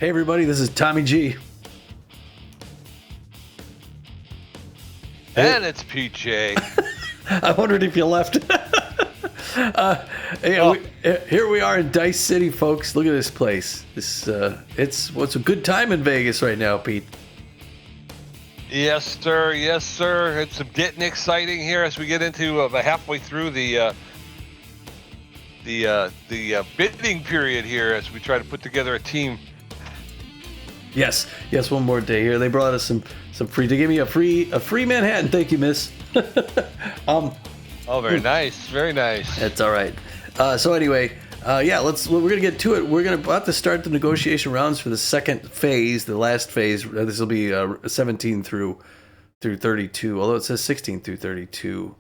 Hey everybody, this is Tommy G. And it's PJ. I wondered if you left. Here we are in Dice City, folks. Look at this place. It's a good time in Vegas right now, Pete. Yes, sir. Yes, sir. It's getting exciting here as we get into halfway through the bidding period here as we try to put together a team. Yes. One more day here. They brought us some free. They gave me a free Manhattan. Thank you, Miss. Oh, very nice. Very nice. That's all right. So anyway, we're gonna get to it. We're about to start the negotiation rounds for the second phase, the last phase. This will be 17 through 32. Although it says 16 through 32.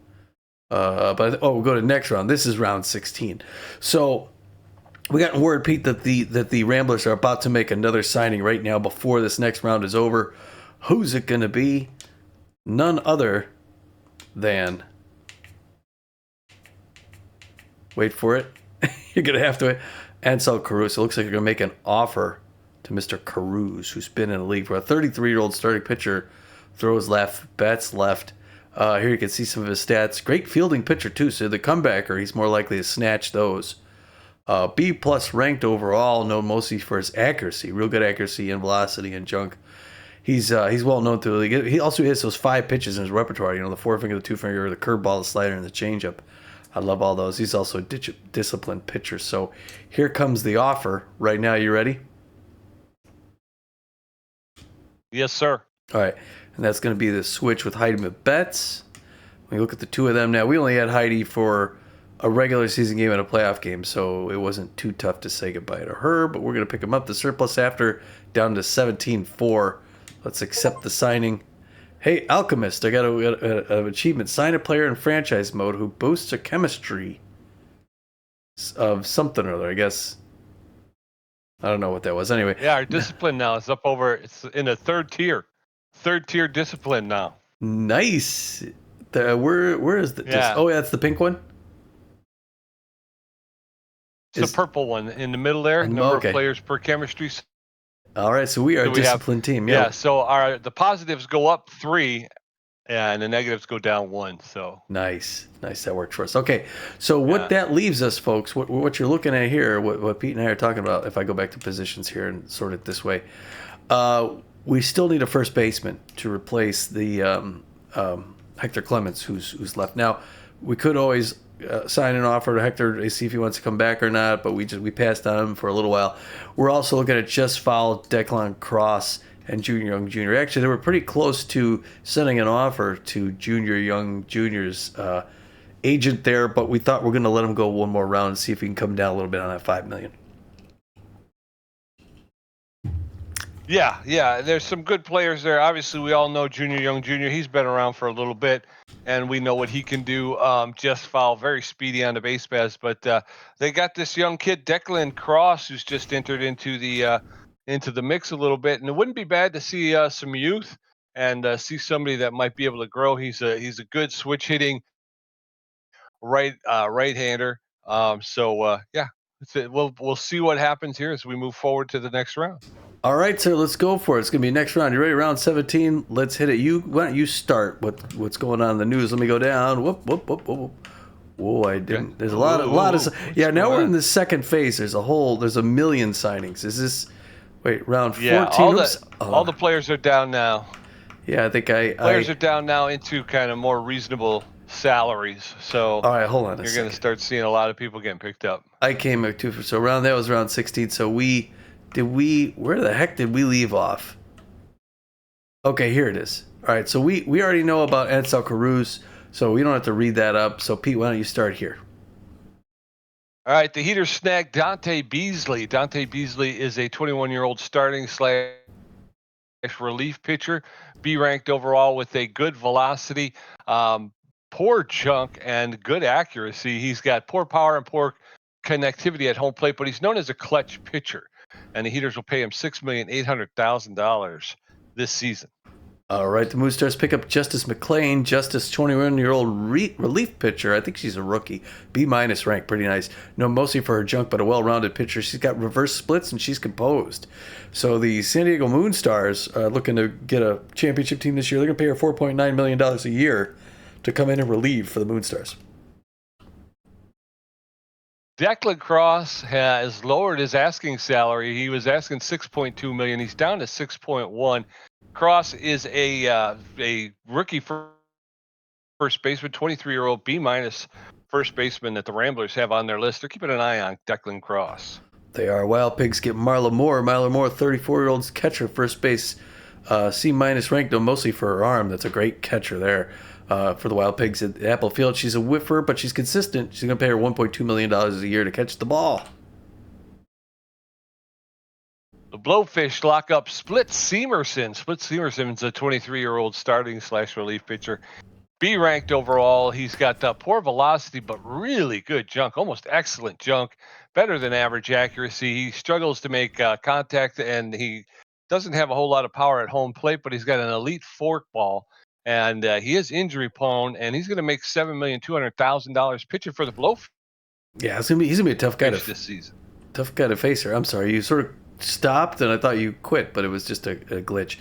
We'll go to the next round. This is round 16. So we got word, Pete, that the Ramblers are about to make another signing right now before this next round is over. Who's it gonna be? None other than. Wait for it. You're going to have to. Ansel Caruso. It looks like you're going to make an offer to Mr. Caruso, who's been in the league for a 33-year-old starting pitcher. Throws left, bats left. Here you can see some of his stats. Great fielding pitcher, too. So the comebacker, he's more likely to snatch those. B+ ranked overall, known mostly for his accuracy. Real good accuracy and velocity and junk. He's well known to the league. He also hits those 5 pitches in his repertoire. You know, the 4-finger, the 2-finger, the curveball, the slider, and the changeup. I love all those. He's also a disciplined pitcher. So here comes the offer. Right now, you ready? Yes, sir. All right. And that's going to be the switch with Heidi Betts. When you look at the two of them now, we only had Heidi for a regular season game and a playoff game, so it wasn't too tough to say goodbye to her. But we're going to pick him up. The surplus after down to 17-4. Let's accept the signing. Hey, Alchemist, I got an achievement. Sign a player in franchise mode who boasts a chemistry of something or other, I guess. I don't know what that was. Anyway. Yeah, our discipline now is up over, it's in a third tier. Third tier discipline now. Nice. Where is the... Yeah. Oh, yeah, that's the pink one? It's the purple one in the middle there. Number of players per chemistry. All right, so we are a disciplined team. Yeah, so the positives go up 3, and the negatives go down 1. So nice, that worked for us. Okay, so what that leaves us, folks, what you're looking at here, what Pete and I are talking about, if I go back to positions here and sort it this way, we still need a first baseman to replace the Hector Clemens, who's left. Now, we could always sign an offer to Hector to see if he wants to come back or not, but we passed on him for a little while. We're also looking at Just Foul, Declan Cross, and Junior Young Jr. Actually, they were pretty close to sending an offer to Junior Young Jr.'s agent there, but we thought we're going to let him go one more round and see if he can come down a little bit on that $5 million. Yeah. There's some good players there. Obviously, we all know Junior Young Jr. He's been around for a little bit, and we know what he can do. Just Foul, very speedy on the base paths. But they got this young kid, Declan Cross, who's just entered into the mix a little bit. And it wouldn't be bad to see some youth and see somebody that might be able to grow. He's a good switch hitting right-hander. We'll see what happens here as we move forward to the next round. All right, sir, let's go for it. It's going to be next round. You ready? Round 17. Let's hit it. Why don't you start? What's going on in the news? Let me go down. Whoop. Whoa, I didn't. There's a lot of. Yeah, now we're in the second phase. There's a million signings. Is this? Wait, round 14. Yeah, all the players are down now. Yeah, I think players are down now into kind of more reasonable salaries. So all right, hold on. You're going to start seeing a lot of people getting picked up. I came up too. So that was round 16. So where the heck did we leave off? Okay, here it is. All right, so we already know about Ansel Caruso, so we don't have to read that up. So Pete, why don't you start here? All right, the Heaters snagged Dante Beasley. Dante Beasley is a 21-year-old starting / relief pitcher, B ranked overall with a good velocity, poor junk, and good accuracy. He's got poor power and poor connectivity at home plate, but he's known as a clutch pitcher. And the Heaters will pay him $6,800,000 this season. All right, the Moon Stars pick up Justice McLean. Justice, 21-year-old relief pitcher. I think she's a rookie. B minus rank, pretty nice. Known mostly for her junk, but a well-rounded pitcher. She's got reverse splits and she's composed. So the San Diego Moon Stars are looking to get a championship team this year. They're going to pay her $4.9 million a year to come in and relieve for the Moon Stars. Declan Cross has lowered his asking salary. He was asking $6.2 million. He's down to 6.1. Cross is a rookie first baseman, 23-year-old B minus first baseman that the Ramblers have on their list. They're keeping an eye on Declan Cross. They are. Wild Pigs get Marla Moore. Marla Moore, 34-year-old catcher, first base, C minus ranked, though mostly for her arm. That's a great catcher there for the Wild Pigs at Apple Field. She's a whiffer, but she's consistent. She's going to pay her $1.2 million a year to catch the ball. The Blowfish lock up Split Seamerson. Split Seamerson's a 23-year-old starting / relief pitcher. B ranked overall. He's got poor velocity, but really good junk, almost excellent junk, better than average accuracy. He struggles to make contact, and he doesn't have a whole lot of power at home plate, but he's got an elite forkball, and he is injury prone, and he's going to make $7,200,000 pitching for the Blowfish. Yeah, he's gonna be a tough guy this season. Tough guy to face her. I'm sorry, you sort of stopped, and I thought you quit, but it was just a glitch.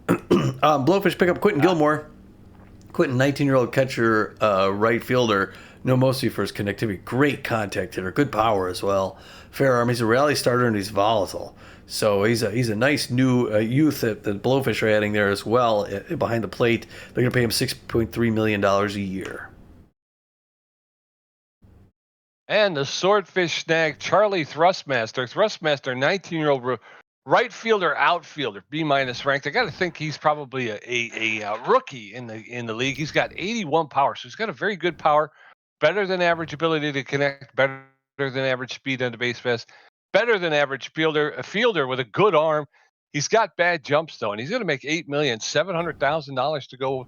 Blowfish pick up Quentin Gilmore. Quentin, 19-year-old catcher, right fielder, known mostly for his connectivity. Great contact hitter, good power as well. Fair arm. He's a rally starter and he's volatile. So he's a nice new youth that the Blowfish are adding there as well behind the plate. They're going to pay him $6.3 million a year. And the Swordfish snag Charlie Thrustmaster. Thrustmaster, 19-year-old right fielder, outfielder, B minus ranked. I got to think he's probably a rookie in the league. He's got 81 power, so he's got a very good power, better than average ability to connect, better than average speed on the base pass, better than average a fielder with a good arm. He's got bad jumps though, and he's going to make $8,700,000 to go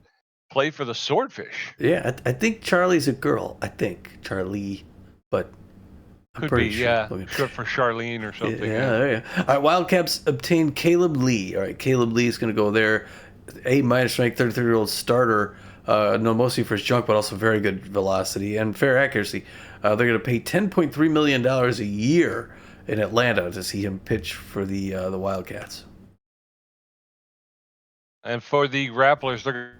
play for the Swordfish. Yeah, I think Charlie's a girl. I think Charlie, but I'm could be, sure. Yeah. Good for Charlene or something. Yeah, there you go. All right, Wildcats obtained Caleb Lee. All right, Caleb Lee is going to go there. A minus ranked 33-year-old starter, known mostly for his junk, but also very good velocity and fair accuracy. They're going to pay $10.3 million a year in Atlanta to see him pitch for the Wildcats. And for the Ramblers, they're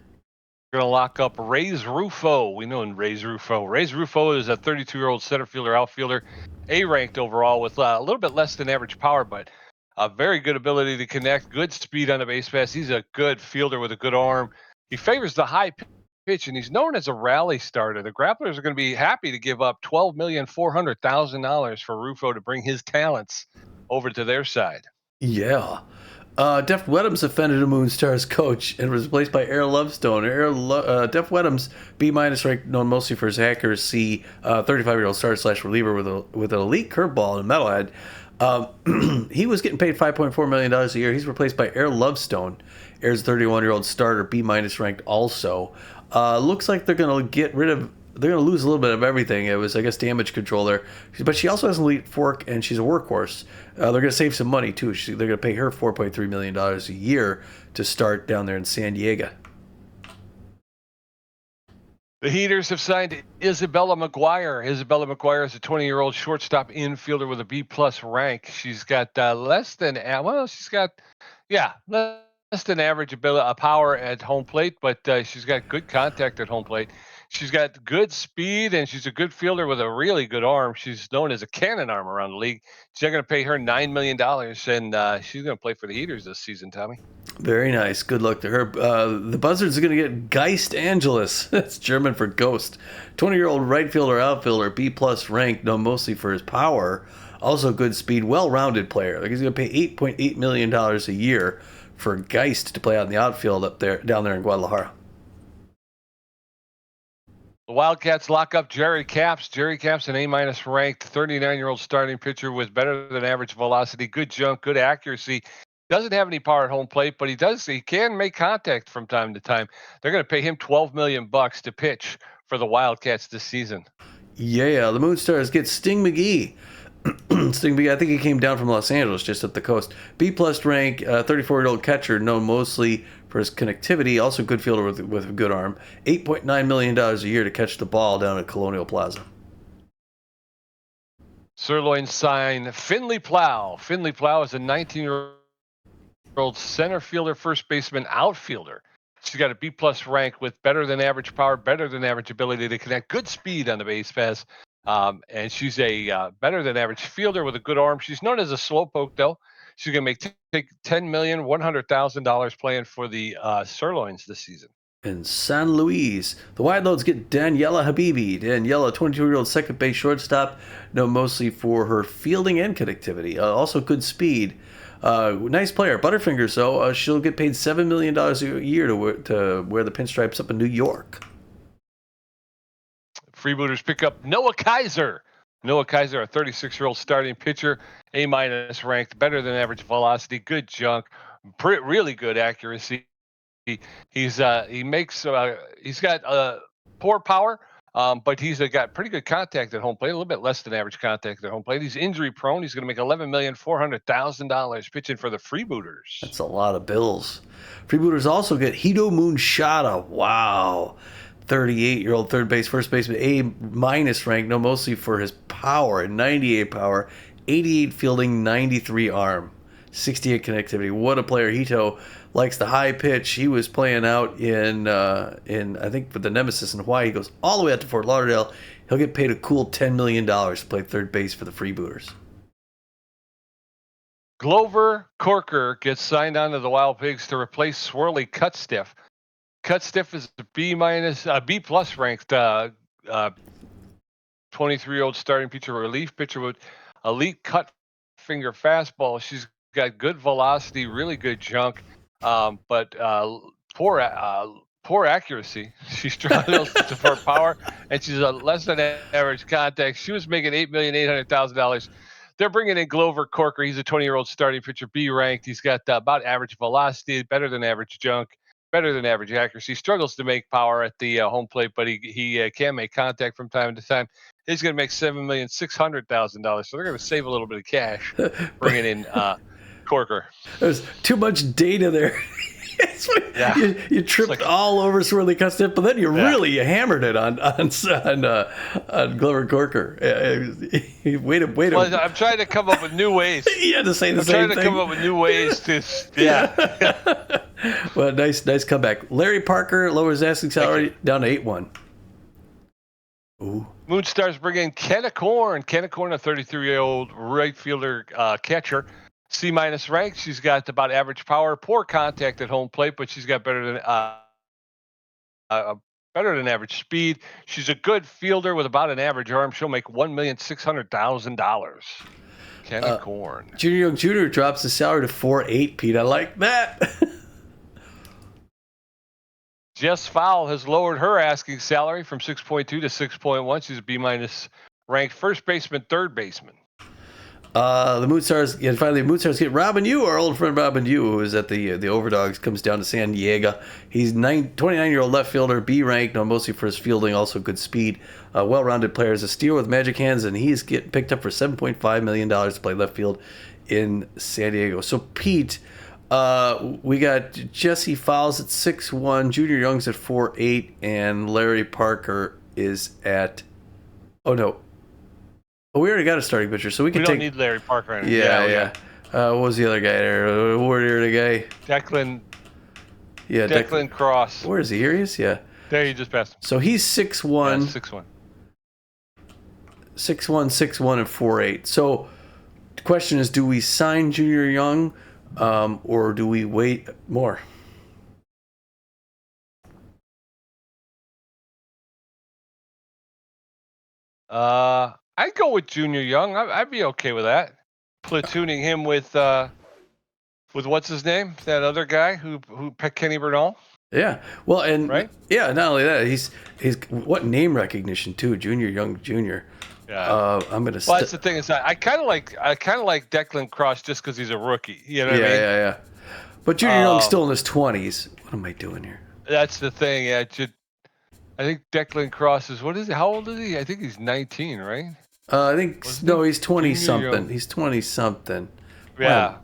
going to lock up Reyes Rufo. We know Reyes Rufo. Reyes Rufo is a 32-year-old center fielder, outfielder, A-ranked overall with a little bit less than average power, but a very good ability to connect, good speed on the base pass. He's a good fielder with a good arm. He favors the high pitch, and he's known as a rally starter. The Grapplers are going to be happy to give up $12,400,000 for Rufo to bring his talents over to their side. Yeah. Def Weddams offended a Moon Stars coach and was replaced by Errol Lovestone. Def Weddams, B minus ranked, known mostly for his accuracy, 35-year-old starter / reliever with an elite curveball and a metalhead. He was getting paid $5.4 million a year. He's replaced by Errol Lovestone. Errol's 31-year-old starter, B minus ranked also. Looks like they're going to lose a little bit of everything. It was, I guess, damage control there. But she also has an elite fork, and she's a workhorse. They're going to save some money, too. They're going to pay her $4.3 million a year to start down there in San Diego. The Heaters have signed Isabella McGuire. Isabella McGuire is a 20-year-old shortstop infielder with a B-plus rank. She's got less than average power at home plate, but she's got good contact at home plate. She's got good speed, and she's a good fielder with a really good arm. She's known as a cannon arm around the league. They're going to pay her $9 million, and she's going to play for the Heaters this season, Tommy. Very nice. Good luck to her. The Buzzards are going to get Geist Angelus. That's German for ghost. 20-year-old right fielder, outfielder, B-plus ranked, known mostly for his power. Also good speed, well-rounded player. He's going to pay $8.8 million a year for Geist to play out in the outfield down there in Guadalajara. The Wildcats lock up Jerry Capps. Jerry Capps, an A-minus ranked 39-year-old starting pitcher with better than average velocity, good junk, good accuracy. Doesn't have any power at home plate, but he can make contact from time to time. They're going to pay him $12 million to pitch for the Wildcats this season. Yeah, the Moon Stars get Sting McGee. Sting McGee, I think he came down from Los Angeles, just up the coast. B-plus rank, 34-year-old catcher, known mostly for his connectivity. Also, good fielder with a good arm. $8.9 million a year to catch the ball down at Colonial Plaza. Sirloin sign Finley Plow. Finley Plow is a 19-year-old center fielder, first baseman, outfielder. She's got a B-plus rank with better than average power, better than average ability to connect, good speed on the base pass, and she's a better than average fielder with a good arm. She's known as a slowpoke, though. She's going to take $10,100,000 playing for the Sirloins this season. In San Luis, the Wide Loads get Daniela Habibi. Daniela, 22-year-old second base shortstop, known mostly for her fielding and connectivity. Also good speed. Nice player. Butterfingers, though, she'll get paid $7 million a year to wear the pinstripes up in New York. Freebooters pick up Noah Kaiser. Noah Kaiser, a 36-year-old starting pitcher, A- ranked, better than average velocity, good junk, really good accuracy. He's got poor power, but he's got pretty good contact at home plate, a little bit less than average contact at home plate. He's injury prone. He's going to make $11,400,000 pitching for the Freebooters. That's a lot of bills. Freebooters also get Hito Moonshada. Wow. 38-year-old third base, first baseman, A- rank, known mostly for his power, 98 power, 88 fielding, 93 arm, 68 connectivity. What a player. Hito likes the high pitch. He was playing out in I think for the Nemesis in Hawaii. He goes all the way out to Fort Lauderdale. He'll get paid a cool $10 million to play third base for the Freebooters. Glover Corker gets signed on to the Wild Pigs to replace Swirly Cutstiff. Cutstiff is a B-plus ranked 23-year-old starting pitcher, relief pitcher with elite cut finger fastball. She's got good velocity, really good junk, but poor accuracy. She struggles for power, and she's a less than average contact. She was making $8,800,000. They're bringing in Glover Corker. He's a 20-year-old starting pitcher, B ranked. He's got about average velocity, better than average junk, better than average accuracy. Struggles to make power at the home plate, but he can make contact from time to time. He's going to make $7,600,000. So they're going to save a little bit of cash bringing in Corker. There's too much data there. Yeah. You tripped all over Swirly Cutstiff, but then you really hammered it on Glover Corker. Wait. Well, I'm trying to come up with new ways. You had to say the same thing. I'm trying to come up with new ways to. Well, nice comeback. Larry Parker lowers asking salary down to 8-1. Ooh. Moonstars bring in Kenna Corn. Kenna Corn, a 33-year-old right fielder catcher. C- rank. She's got about average power, poor contact at home plate, but she's got better than average speed. She's a good fielder with about an average arm. She'll make $1,600,000. Kenna Corn. Junior Young Jr. drops the salary to 4.8. Pete, I like that. Jess Fowl has lowered her asking salary from 6.2 to 6.1. She's a B- ranked first baseman, third baseman. The Moonstars, and finally, the Moonstars get Robin Yu, our old friend Robin Yu, who is at the Overdogs, comes down to San Diego. He's 29-year-old left fielder, B ranked, known mostly for his fielding, also good speed. Well-rounded player, is a steal with magic hands, and he's getting picked up for $7.5 million to play left field in San Diego. So, Pete, we got Jesse Fowles at 6'1", Junior Young's at 4'8", and Larry Parker is at... Oh, no. Well, we already got a starting pitcher, so we can don't need Larry Parker anymore. Yeah. What was the other guy there? Where the guy? Declan. Yeah, Declan Cross. Where is he? Here he is. Yeah. There, you just passed him. So he's 6'1". Yeah, 6'1". 6'1", and 4'8". So the question is, do we sign Junior Young, or do we wait more? I'd go with Junior Young. I'd be okay with that. Platooning him with what's his name? That other guy who Kenny Bernal. Yeah. Well, and right? Yeah, not only that, he's what name recognition too, Junior Young Jr. Yeah. I'm gonna. Well, that's the thing is I kind of like Declan Cross just because he's a rookie. You know what I mean? Yeah. But Junior Young's still in his 20s. What am I doing here? That's the thing. Yeah, I think Declan Cross is what is he? How old is he? I think he's 19, right? I think he's 20-something. He's 20-something. Yeah.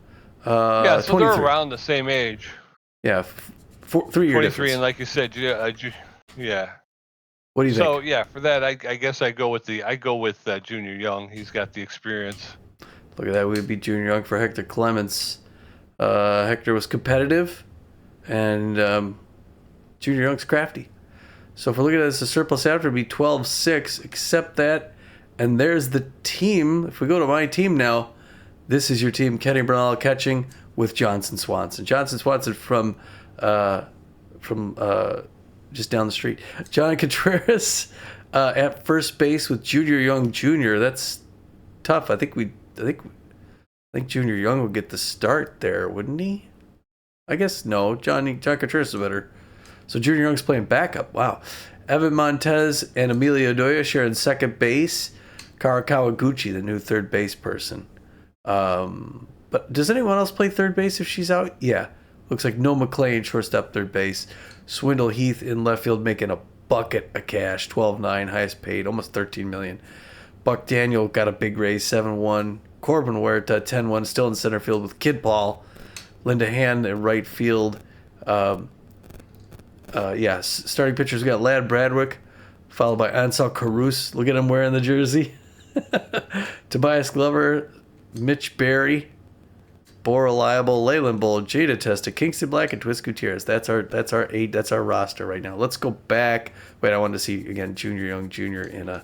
Wow. So they're around the same age. Yeah, 3-year 23, difference. and like you said, yeah. What do you So think? yeah, for that, I guess I go with Junior Young. He's got the experience. Look at that. We'd be Junior Young for Hector Clements. Hector was competitive, and Junior Young's crafty. So if we're looking at this, the surplus after would be 12-6, except that, and there's the team. If we go to my team now, this is your team, Kenny Bernal catching with Johnson Swanson. Johnson Swanson from just down the street. John Contreras at first base with Junior Young Jr. That's tough. I think Junior Young would get the start there, wouldn't he? I guess no. John Contreras is better. So Junior Young's playing backup. Wow. Evan Montez and Emilio Doya sharing second base. Kara Kawaguchi, the new third base person. But does anyone else play third base if she's out? Yeah. Looks like No McClain, shortstop, third base. Swindle Heath in left field making a bucket of cash. 12-9, highest paid, almost $13 million. Buck Daniel got a big raise, 7-1. Corbin Huerta, 10-1, still in center field with Kid Paul. Linda Hand in right field. Starting pitchers, we got Lad Bradwick, followed by Ansel Caruso. Look at him wearing the jersey. Tobias Glover, Mitch Berry, Bo Reliable, Leyland Bull, Jada Testa, Kingston Black, and Twist Gutierrez. That's our roster right now. Let's go back. Wait, I wanted to see again Junior Young Jr. in a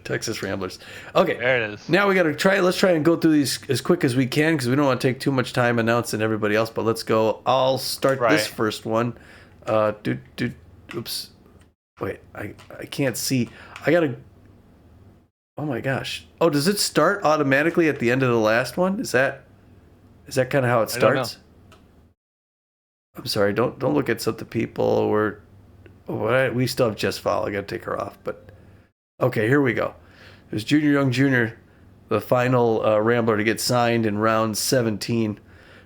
Texas Ramblers. Okay, there it is. Now we got to try. Let's try and go through these as quick as we can because we don't want to take too much time announcing everybody else. But let's go. I'll start this first one. Oops. Wait, I can't see. I gotta. Oh my gosh. Oh, does it start automatically at the end of the last one? Is that kind of how it starts? I'm sorry. Don't look at something people. We still have Jess Fowl. I got to take her off. But okay, here we go. There's Junior Young Jr., the final Rambler to get signed in round 17.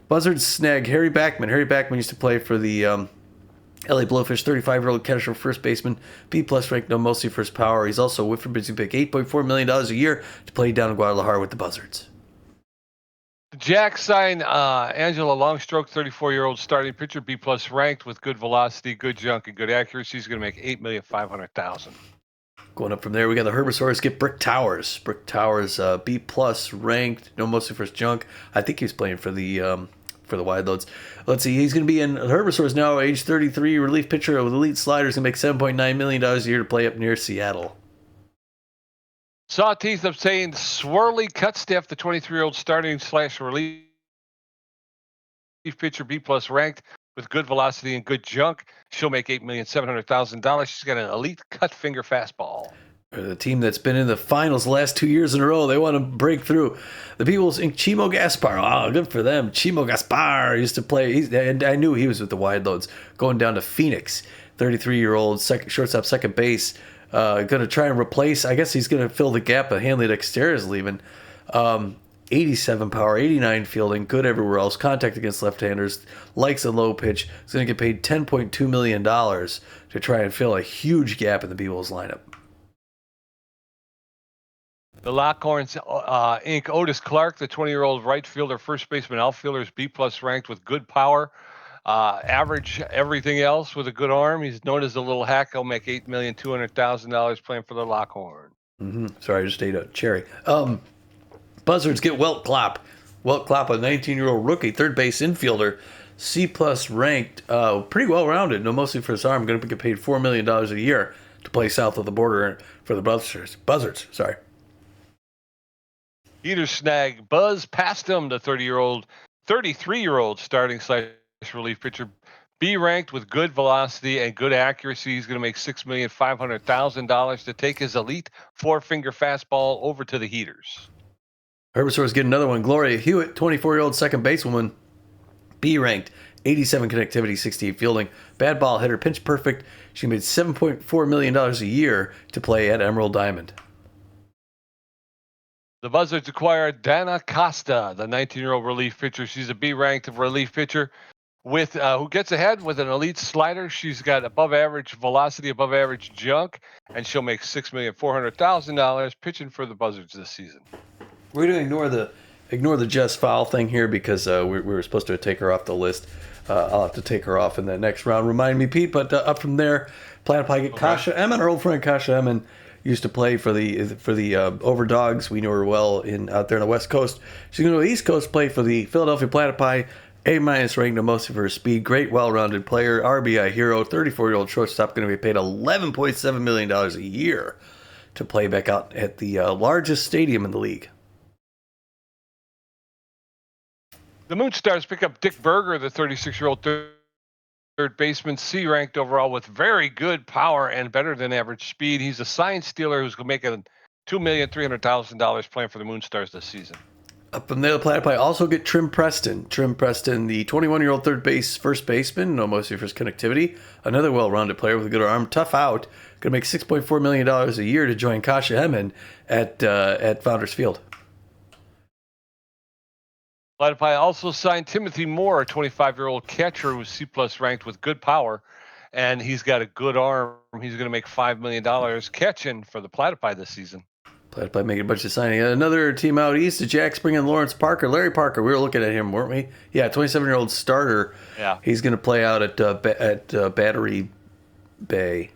Buzzards snag Harry Backman. Harry Backman used to play for the LA Blowfish, 35-year-old catcher, first baseman, B-plus ranked, no mostly first power. He's also a Whitford Busy pick, $8.4 million a year to play down in Guadalajara with the Buzzards. The Jacks sign Angela Longstroke, 34-year-old starting pitcher, B-plus ranked with good velocity, good junk, and good accuracy. He's going to make $8,500,000. Going up from there, we got the Herbosaurus get Brick Towers. Brick Towers, B-plus ranked, no mostly first junk. I think he was playing for the wide loads. Let's see. He's going to be in Herbosaurus now, age 33, relief pitcher with elite sliders. Going to make $7.9 million a year to play up near Seattle. Sawteeth obtained Swirly Cutstiff, the 23-year-old starting / relief pitcher, B-plus ranked with good velocity and good junk. She'll make $8,700,000. She's got an elite cut finger fastball. The team that's been in the finals the last 2 years in a row. They want to break through. The People's in Chimo Gaspar. Oh, good for them. Chimo Gaspar used to play. And I knew he was with the wide loads. Going down to Phoenix. 33-year-old shortstop, second base. Going to try and replace. I guess he's going to fill the gap of Hanley Dexter is leaving. 87 power, 89 fielding, good everywhere else. Contact against left-handers, likes a low pitch. He's going to get paid $10.2 million to try and fill a huge gap in the People's lineup. The Lockhorns Inc. Otis Clark, the 20-year-old right fielder, first baseman, outfielder is B-plus ranked with good power. Average everything else with a good arm. He's known as the Little Hack. He'll make $8,200,000 playing for the Lockhorn. Mm-hmm. Sorry, I just ate a cherry. Buzzards get Welt Klopp. Welt Klopp, a 19-year-old rookie, third base infielder, C-plus ranked, pretty well-rounded. No, mostly for his arm. Going to get paid $4 million a year to play south of the border for the Buzzards. Sorry. Heaters snag Buzz Pastum, the 33-year-old starting / relief pitcher, B ranked with good velocity and good accuracy. He's going to make $6,500,000 to take his elite four-finger fastball over to the Heaters. Herbosaurus get another one. Gloria Hewitt, 24-year-old second basewoman, B ranked, 87 connectivity, 68 fielding, bad ball hitter, pinch perfect. She made $7.4 million a year to play at Emerald Diamond. The Buzzards acquired Dana Costa, the 19-year-old relief pitcher. She's a B-ranked relief pitcher with who gets ahead with an elite slider. She's got above average velocity, above average junk, and she'll make $6,400,000 pitching for the Buzzards this season. We're going to ignore the Jess Fowl thing here because we were supposed to take her off the list. I'll have to take her off in the next round. Remind me, Pete. But up from there, Platypi get Kasha Emmon. Our old friend Kasha Emmon used to play for the Overdogs. We knew her well out there on the West Coast. She's going to go to the East Coast, play for the Philadelphia Platypi. A-minus ranked, mostly for her speed. Great, well-rounded player. RBI hero. 34-year-old shortstop, going to be paid $11.7 million a year to play back out at the largest stadium in the league. The Moonstars pick up Dick Berger, the 36-year-old third baseman, C-ranked overall with very good power and better than average speed. He's a sign stealer who's going to make $2,300,000 playing for the Moonstars this season. Up from there, the Platypi also get Trim Preston. Trim Preston, the 21-year-old first baseman, no mostly for his connectivity. Another well-rounded player with a good arm. Tough out. Going to make $6.4 million a year to join Kasha Emmon at Founders Field. Platypi also signed Timothy Moore, a 25-year-old catcher who's C-plus ranked with good power, and he's got a good arm. He's going to make $5 million catching for the Platypi this season. Platypi making a bunch of signing. Another team out east, the Jacks bring in Lawrence Parker. Larry Parker, we were looking at him, weren't we? Yeah, 27-year-old starter. Yeah. He's going to play out at Battery Bay.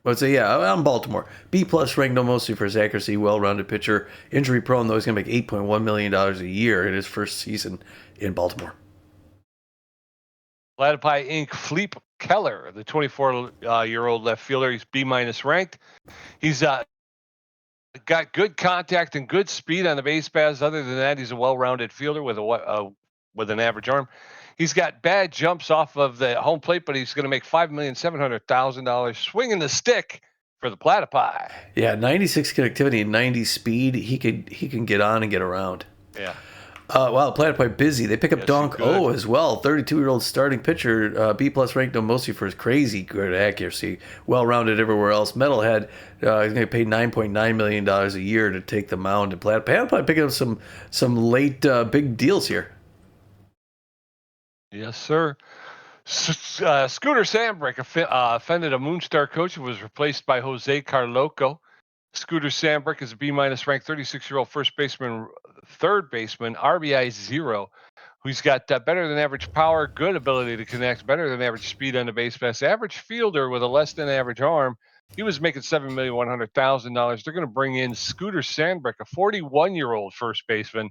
Let's say, I'm Baltimore. B-plus ranked, no mostly for his accuracy, well-rounded pitcher. Injury prone, though, he's going to make $8.1 million a year in his first season in Baltimore. Platypi Inc. Fleep Keller, the 24-year-old left fielder. He's B-minus ranked. He's got good contact and good speed on the base paths. Other than that, he's a well-rounded fielder with an average arm. He's got bad jumps off of the home plate, but he's going to make $5,700,000 swinging the stick for the Platypi. Yeah, 96 connectivity and 90 speed. He can get on and get around. Yeah. Wow, Platypi busy. They pick up Donk O as well. 32-year-old starting pitcher, B-plus ranked, mostly for his crazy good accuracy. Well-rounded everywhere else. Metalhead, he's going to pay $9.9 million a year to take the mound. And Platypi picking up some late big deals here. Yes, sir. Scooter Sambrick offended a Moonstar coach who was replaced by Jose Carloco. Scooter Sambrick is a B-minus ranked 36-year-old third baseman, RBI 0, who's got better than average power, good ability to connect, better than average speed on the base pass, average fielder with a less than average arm. He was making $7,100,000. They're going to bring in Scooter Sandbrick, a 41-year-old first baseman,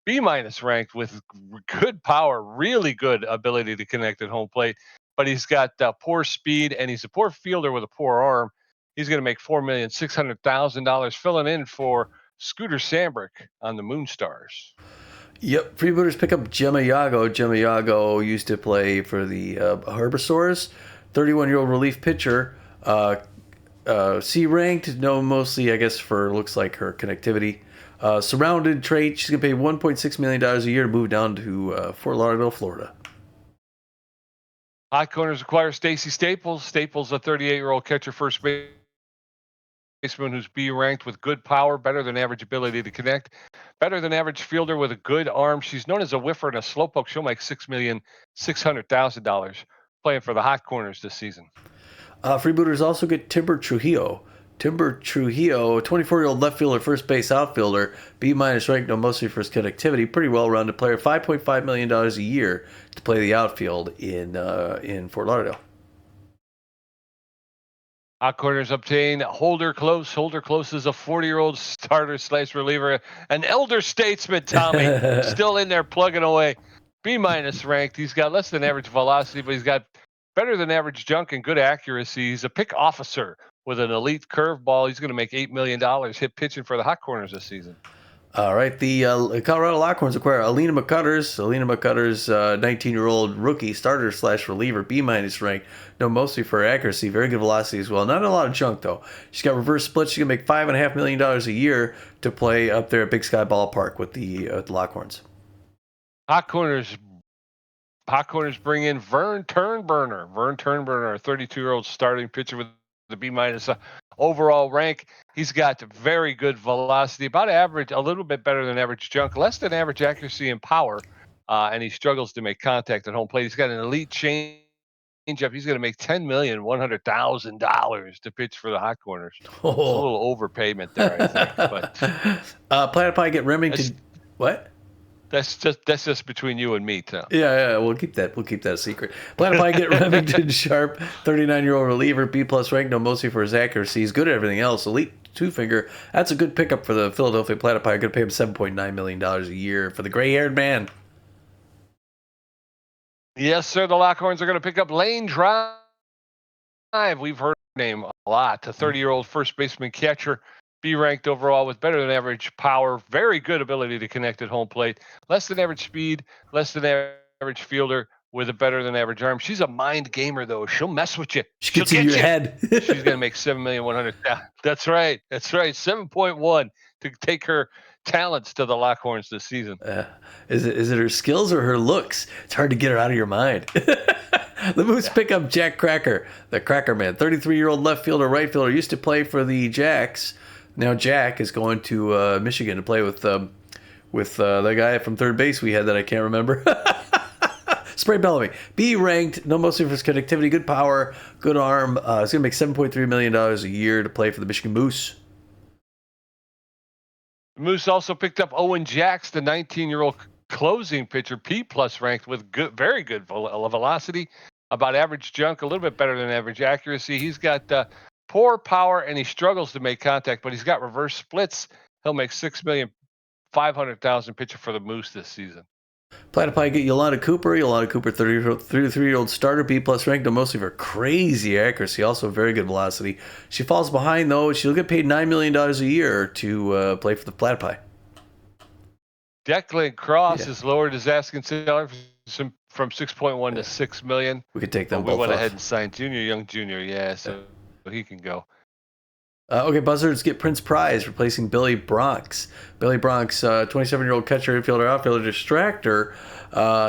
B-minus ranked with good power, really good ability to connect at home plate, but he's got poor speed and he's a poor fielder with a poor arm. He's going to make $4,600,000 filling in for Scooter Sambrick on the Moonstars. Yep, Freebooters pick up Gemma Yago. Gemma Yago used to play for the Herbisaurs. 31-year-old relief pitcher. C-ranked, no, mostly, I guess, for looks like her connectivity. Surrounded trait, she's going to pay $1.6 million a year to move down to Fort Lauderdale, Florida. Hot Corners acquire Stacy Staples. Staples, a 38-year-old catcher, first baseman who's B-ranked with good power, better than average ability to connect, better than average fielder with a good arm. She's known as a whiffer and a slowpoke. She'll make $6,600,000 playing for the Hot Corners this season. Freebooters also get Timber Trujillo. Timber Trujillo, 24-year-old left fielder, first base outfielder, B-minus ranked, no mostly for his connectivity, pretty well-rounded player, $5.5 million a year to play the outfield in Fort Lauderdale. Hot Corners obtain Holder Close. Holder Close is a 40-year-old starter/reliever, an elder statesman, Tommy, still in there plugging away. B-minus ranked. He's got less than average velocity, but he's got better than average junk and good accuracy. He's a pick officer with an elite curveball. He's going to make $8 million hit pitching for the Hot Corners this season. All right, the Colorado Lockhorns acquire Alina McCutters. Alina McCutters, 19-year-old rookie starter/reliever, B-minus ranked. No, mostly for accuracy, very good velocity as well. Not a lot of junk though. She's got reverse split. She's gonna make $5.5 million a year to play up there at Big Sky Ballpark with the Lockhorns. Hot Corners bring in Vern Turnburner. Vern Turnburner, a 32-year-old starting pitcher with the B-minus overall rank. He's got very good velocity, about average, a little bit better than average junk, less than average accuracy and power, and he struggles to make contact at home plate. He's got an elite changeup. He's going to make $10,100,000 to pitch for the Hot Corners. Oh. It's a little overpayment there, I think. But Platypi get Remington. What? That's just between you and me, Tom. Yeah, we'll keep that. We'll keep that a secret. Platypi get Remington Sharp, 39-year-old reliever, B plus ranked, known mostly for his accuracy. He's good at everything else. Elite two finger. That's a good pickup for the Philadelphia Platypi. Going to pay him $7.9 million a year for the gray-haired man. Yes, sir. The Lockhorns are going to pick up Lane Drive. We've heard her name a lot. A 30-year-old first baseman catcher, B ranked overall with better than average power, very good ability to connect at home plate, less than average speed, less than average fielder with a better than average arm. She's a mind gamer though. She'll mess with you. She She'll gets in get your you. head. She's going to make 7,100,000. That's right. That's right. 7.1 to take her talents to the Lockhorns this season. Is it her skills or her looks? It's hard to get her out of your mind. The Moose pick up Jack Cracker, the Cracker Man, 33-year-old left fielder, right fielder. Used to play for the Jacks. Now Jack is going to Michigan to play with the guy from third base we had that I can't remember. Spray Bellamy. B ranked, no mostly for his connectivity, good power, good arm. He's going to make $7.3 million a year to play for the Michigan Moose. Moose also picked up Owen Jacks, the 19-year-old closing pitcher, P plus ranked with very good velocity, about average junk, a little bit better than average accuracy. He's got poor power and he struggles to make contact, but he's got reverse splits. He'll make $6,500,000 pitcher for the Moose this season. Platypi get Yolanda Cooper. Yolanda Cooper, 33-year-old starter, B plus ranked, though mostly for crazy accuracy, also very good velocity. She falls behind though. She'll get paid $9 million a year to play for the Platypi. Declan Cross has lowered his asking salary from 6.1 to 6 million. We could take them but both we went off. ahead and signed Young Junior, so he can go. Okay, Buzzards get Prince Prize, replacing Billy Bronx. Billy Bronx, 27-year-old catcher, infielder, outfielder, distractor.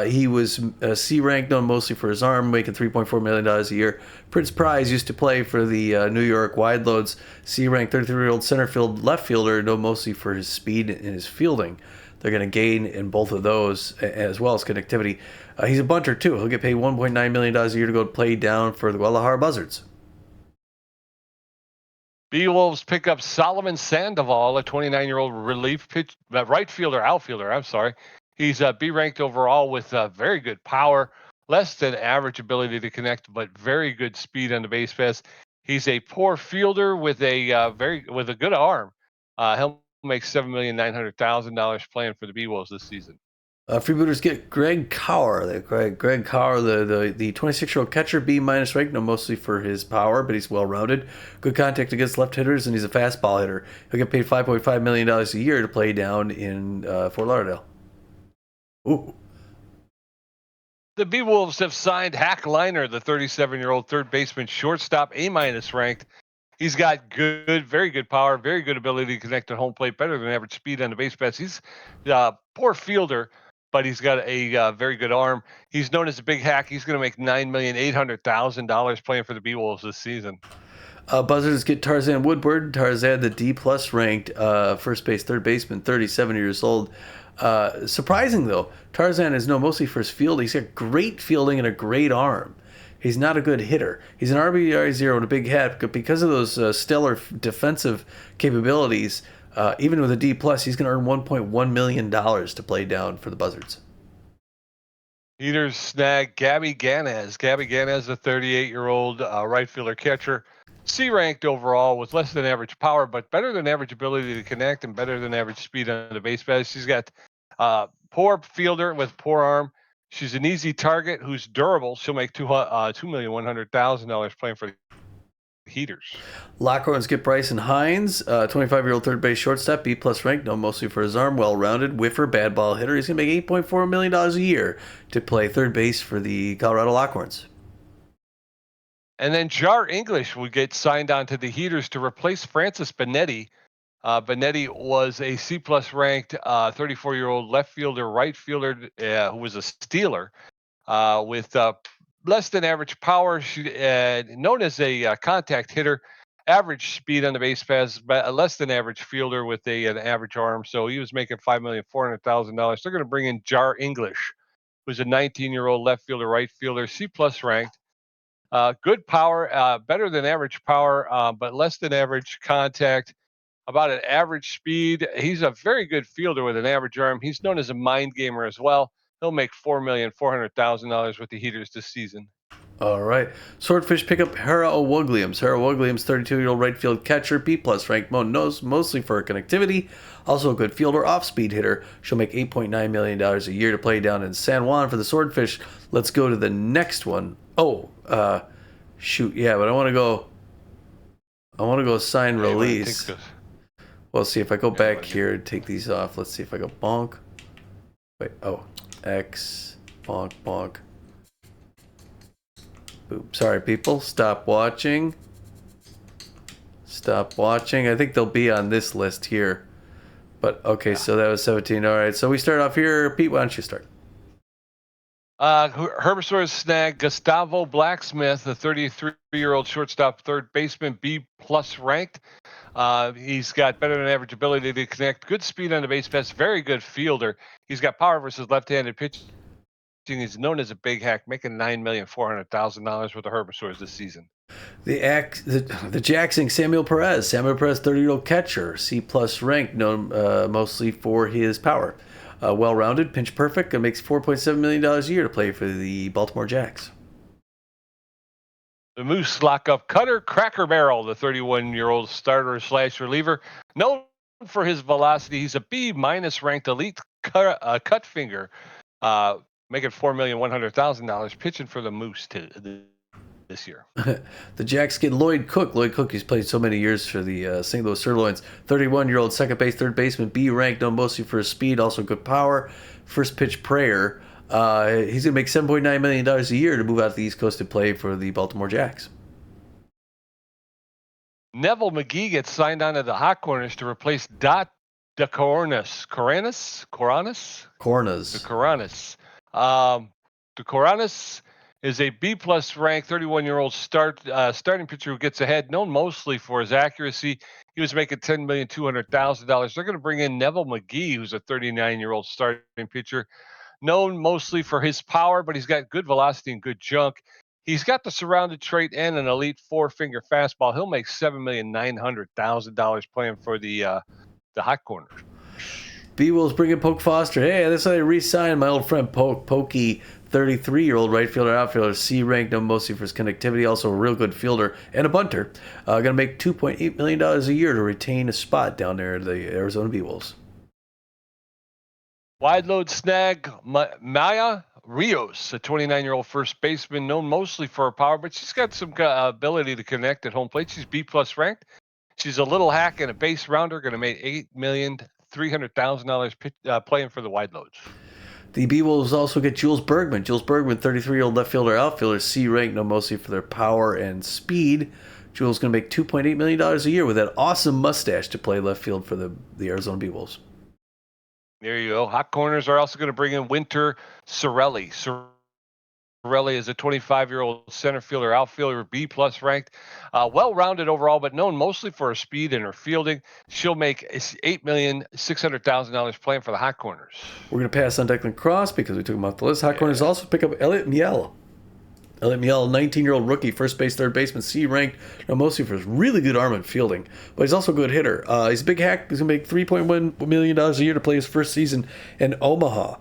He was C-ranked, known mostly for his arm, making $3.4 million a year. Prince Prize used to play for the New York Wide Loads. C-ranked 33-year-old center field left fielder, known mostly for his speed and his fielding. They're going to gain in both of those, as well as connectivity. He's a bunter, too. He'll get paid $1.9 million a year to go play down for the Guadalajara Buzzards. B-Wolves pick up Solomon Sandoval, a 29-year-old relief outfielder. I'm sorry. He's B-ranked overall with very good power, less than average ability to connect, but very good speed on the base pass. He's a poor fielder with a good arm. He'll make $7,900,000 playing for the B-Wolves this season. Freebooters get Greg Cower. Greg Cower, the 26-year-old catcher, B minus ranked, no mostly for his power, but he's well-rounded. Good contact against left hitters, and he's a fastball hitter. He'll get paid $5.5 million a year to play down in Fort Lauderdale. Ooh. The B-Wolves have signed Hack Liner, the 37-year-old third baseman, shortstop, A minus ranked. He's got very good power, very good ability to connect at home plate, better than average speed on the base pass. He's a poor fielder, but he's got a very good arm. He's known as a big hack. He's going to make $9,800,000 playing for the B-Wolves this season. Buzzards get Tarzan Woodward. Tarzan, the D plus ranked first base, third baseman, 37 years old. Surprising though, Tarzan is known mostly for his field. He's got great fielding and a great arm. He's not a good hitter. He's an RBI0 and a big hat, but because of those stellar defensive capabilities, even with a D plus, he's going to earn $1.1 million to play down for the Buzzards. Heaters snag Gabby Ganez. Gabby Ganez, a 38-year-old right fielder catcher, C-ranked overall with less than average power, but better than average ability to connect and better than average speed on the base pass. She's got poor fielder with poor arm. She's an easy target who's durable. She'll make $2,100,000 playing for the Heaters. Lockhorns get Bryson Hines, 25-year-old third base shortstop, B plus ranked, known mostly for his arm, well-rounded, whiffer, bad ball hitter. He's going to make $8.4 million a year to play third base for the Colorado Lockhorns. And then Jar English will get signed on to the Heaters to replace Francis Benetti. Benetti was a C plus ranked 34-year-old left fielder, right fielder who was a Steeler with less than average power. She known as a contact hitter, average speed on the base pass, but less than average fielder with an average arm. So he was making $5,400,000. They're going to bring in Jar English, who's a 19-year-old left fielder, right fielder, C plus ranked. Good power, better than average power, but less than average contact. about an average speed. He's a very good fielder with an average arm. He's known as a mind gamer as well. He'll make $4,400,000 with the Heaters this season. All right. Swordfish pickup Hera O'Wugliams. Hera O'Wugliams, 32-year-old right field catcher, B plus ranked mostly for her connectivity. Also a good fielder, off-speed hitter. She'll make $8.9 million a year to play down in San Juan for the Swordfish. Let's go to the next one. Oh, shoot, yeah, but I want to go sign release. Well, see if I go back here and take these off. Let's see if I go bonk. Wait, X, bonk, bonk. Oops, sorry, people. Stop watching. Stop watching. I think they'll be on this list here. But, okay, so that was 17. All right, so we start off here. Pete, why don't you start? Herbisaurus snag Gustavo Blacksmith, the 33-year-old shortstop, third baseman, B plus ranked. He's got better than average ability to connect, good speed on the base pass, very good fielder. He's got power versus left-handed pitching. He's known as a big hack, making $9,400,000 with the Herbisaurs this season. The Jackson Samuel Perez. Samuel Perez, 30-year-old catcher, C plus ranked, known mostly for his power. Well-rounded, pinch perfect, and makes $4.7 million a year to play for the Baltimore Jacks. The Moose lock-up cutter, Cracker Barrel, the 31-year-old starter/reliever, known for his velocity. He's a B minus ranked elite cut finger, making $4,100,000 pitching for the Moose this year. The Jacks get Lloyd Cook. Lloyd Cook, he's played so many years for the St. Louis Sirloins. 31-year-old second base, third baseman, B ranked, known mostly for his speed, also good power. First pitch prayer. He's going to make $7.9 million a year to move out to the East Coast and play for the Baltimore Jacks. Neville McGee gets signed on to the Hot Corners to replace Dot de Coronas. Coronas? De Coronas is a B plus ranked 31-year-old starting pitcher who gets ahead, known mostly for his accuracy. He was making $10,200,000. They're going to bring in Neville McGee, who's a 39-year-old starting pitcher, known mostly for his power, but he's got good velocity and good junk. He's got the surrounded trait and an elite four-finger fastball. He'll make $7,900,000 playing for the Hot Corners. B-Wolves bring in Poke Foster. Hey, that's how they re-signed my old friend Pokey, 33-year-old right fielder, outfielder, C ranked, known mostly for his connectivity, also a real good fielder and a bunter. Going to make $2.8 million a year to retain a spot down there at the Arizona B-Wolves. Wide load snag Maya Rios, a 29-year-old first baseman, known mostly for her power, but she's got some ability to connect at home plate. She's B plus ranked. She's a little hack and a base rounder, going to make $8,300,000 playing for the wide loads. The B-Wolves also get Jules Bergman. Jules Bergman, 33-year-old left fielder, outfielder, C ranked, known mostly for their power and speed. Jules going to make $2.8 million a year with that awesome mustache to play left field for the Arizona B-Wolves. There you go. Hot Corners are also going to bring in Winter Sorelli. Sorelli is a 25-year-old center fielder, outfielder, B plus ranked, well-rounded overall, but known mostly for her speed and her fielding. She'll make $8,600,000 playing for the Hot Corners. We're going to pass on Declan Cross because we took him off the list. Hot Corners also pick up Elliot Miel. Elliot Miel, 19-year-old rookie, first base, third baseman, C ranked, mostly for his really good arm and fielding, but he's also a good hitter. He's a big hack. He's going to make $3.1 million a year to play his first season in Omaha.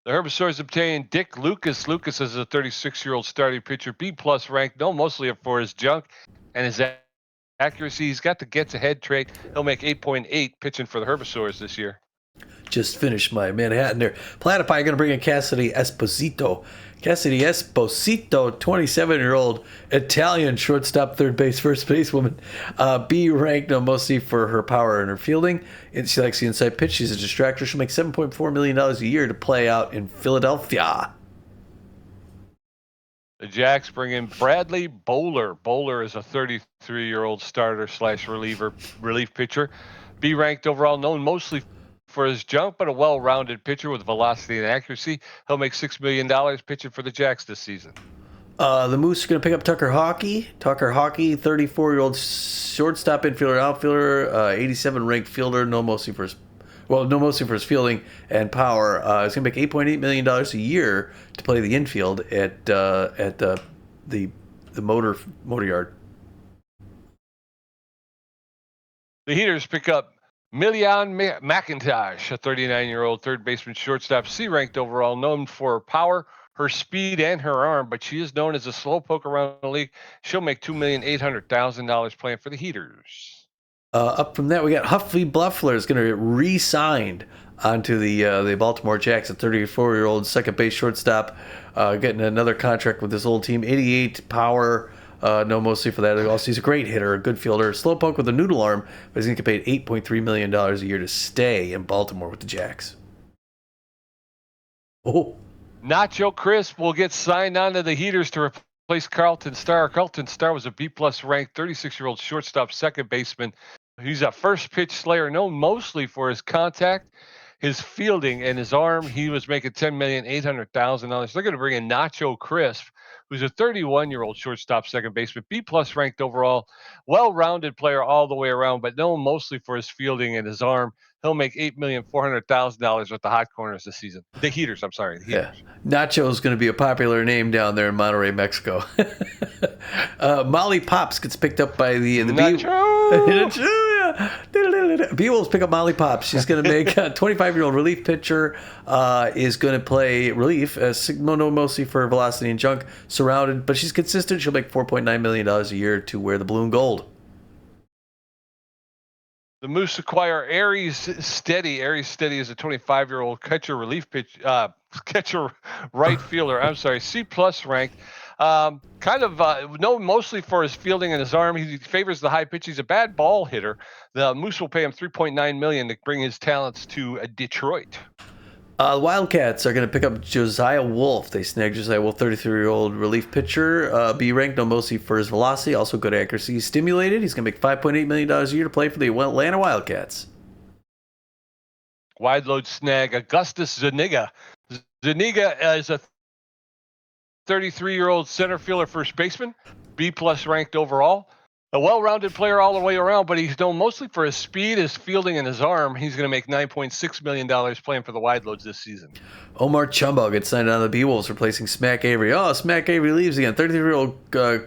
The Herbisaurs obtained Dick Lucas. Lucas is a 36-year-old starting pitcher, B plus ranked, known mostly for his junk and his accuracy. He's got the gets ahead trait. He'll make 8.8 pitching for the Herbisaurs this year. Just finished my Manhattan there. Platypi going to bring in Cassidy Esposito. Cassidy Esposito, 27-year-old Italian shortstop, third base, first basewoman. B ranked, mostly for her power and her fielding. And she likes the inside pitch. She's a distractor. She'll make $7.4 million a year to play out in Philadelphia. The Jacks bring in Bradley Bowler. Bowler is a 33-year-old relief pitcher. B ranked overall, known mostly for his junk, but a well-rounded pitcher with velocity and accuracy. He'll make $6 million pitching for the Jacks this season. The Moose are going to pick up Tucker Hockey. Tucker Hockey, 34-year-old shortstop, infielder, outfielder, 87 ranked fielder, known mostly for his fielding and power. He's going to make $8.8 million a year to play the infield at the motor yard. The Heaters pick up Million McIntosh, a 39-year-old third baseman shortstop, C-ranked overall, known for her power, her speed, and her arm, but she is known as a slowpoke around the league. She'll make $2,800,000 playing for the Heaters. Up from that, we got Huffy Bluffler is going to get re-signed onto the Baltimore Jacks, a 34-year-old second base shortstop, getting another contract with his old team. 88 power, no mostly for that. Also, he's a great hitter, a good fielder, slowpoke with a noodle arm, but he's going to get paid $8.3 million a year to stay in Baltimore with the Jacks. Oh. Nacho Crisp will get signed onto the Heaters to replace Carlton Starr. Carlton Starr was a B-plus ranked 36-year-old shortstop second baseman. He's a first pitch slayer known mostly for his contact, his fielding, and his arm. He was making $10,800,000. They're going to bring in Nacho Crisp, who's a 31-year-old shortstop second baseman, B-plus ranked overall, well-rounded player all the way around, but known mostly for his fielding and his arm. He'll make $8,400,000 with the Hot Corners this season. The Heaters, I'm sorry, the Heaters. Yeah. Nacho is going to be a popular name down there in Monterrey, Mexico. Molly Pops gets picked up by the B-Wolves pick up Molly Pops. She's going to make a 25-year-old relief pitcher, is going to play relief, mostly for velocity and junk, surrounded, but she's consistent. She'll make $4.9 million a year to wear the blue and gold. The Moose acquire Aries Steady. Aries Steady is a 25-year-old catcher right fielder. I'm sorry, C-plus ranked. Known mostly for his fielding and his arm. He favors the high pitch. He's a bad ball hitter. The Moose will pay him $3.9 million to bring his talents to Detroit. The Wildcats are going to pick up Josiah Wolf. They snagged Josiah Wolf, 33-year-old relief pitcher. B ranked, known mostly for his velocity, also good accuracy. He's stimulated. He's going to make $5.8 million a year to play for the Atlanta Wildcats. Wide load snag Augustus Zuniga. Zuniga is a 33-year-old center fielder first baseman, B-plus ranked overall. A well-rounded player all the way around, but he's known mostly for his speed, his fielding, and his arm. He's going to make $9.6 million playing for the Wide Loads this season. Omar Chumbo gets signed on the B-Wolves, replacing Smack Avery. Oh, Smack Avery leaves again. 33-year-old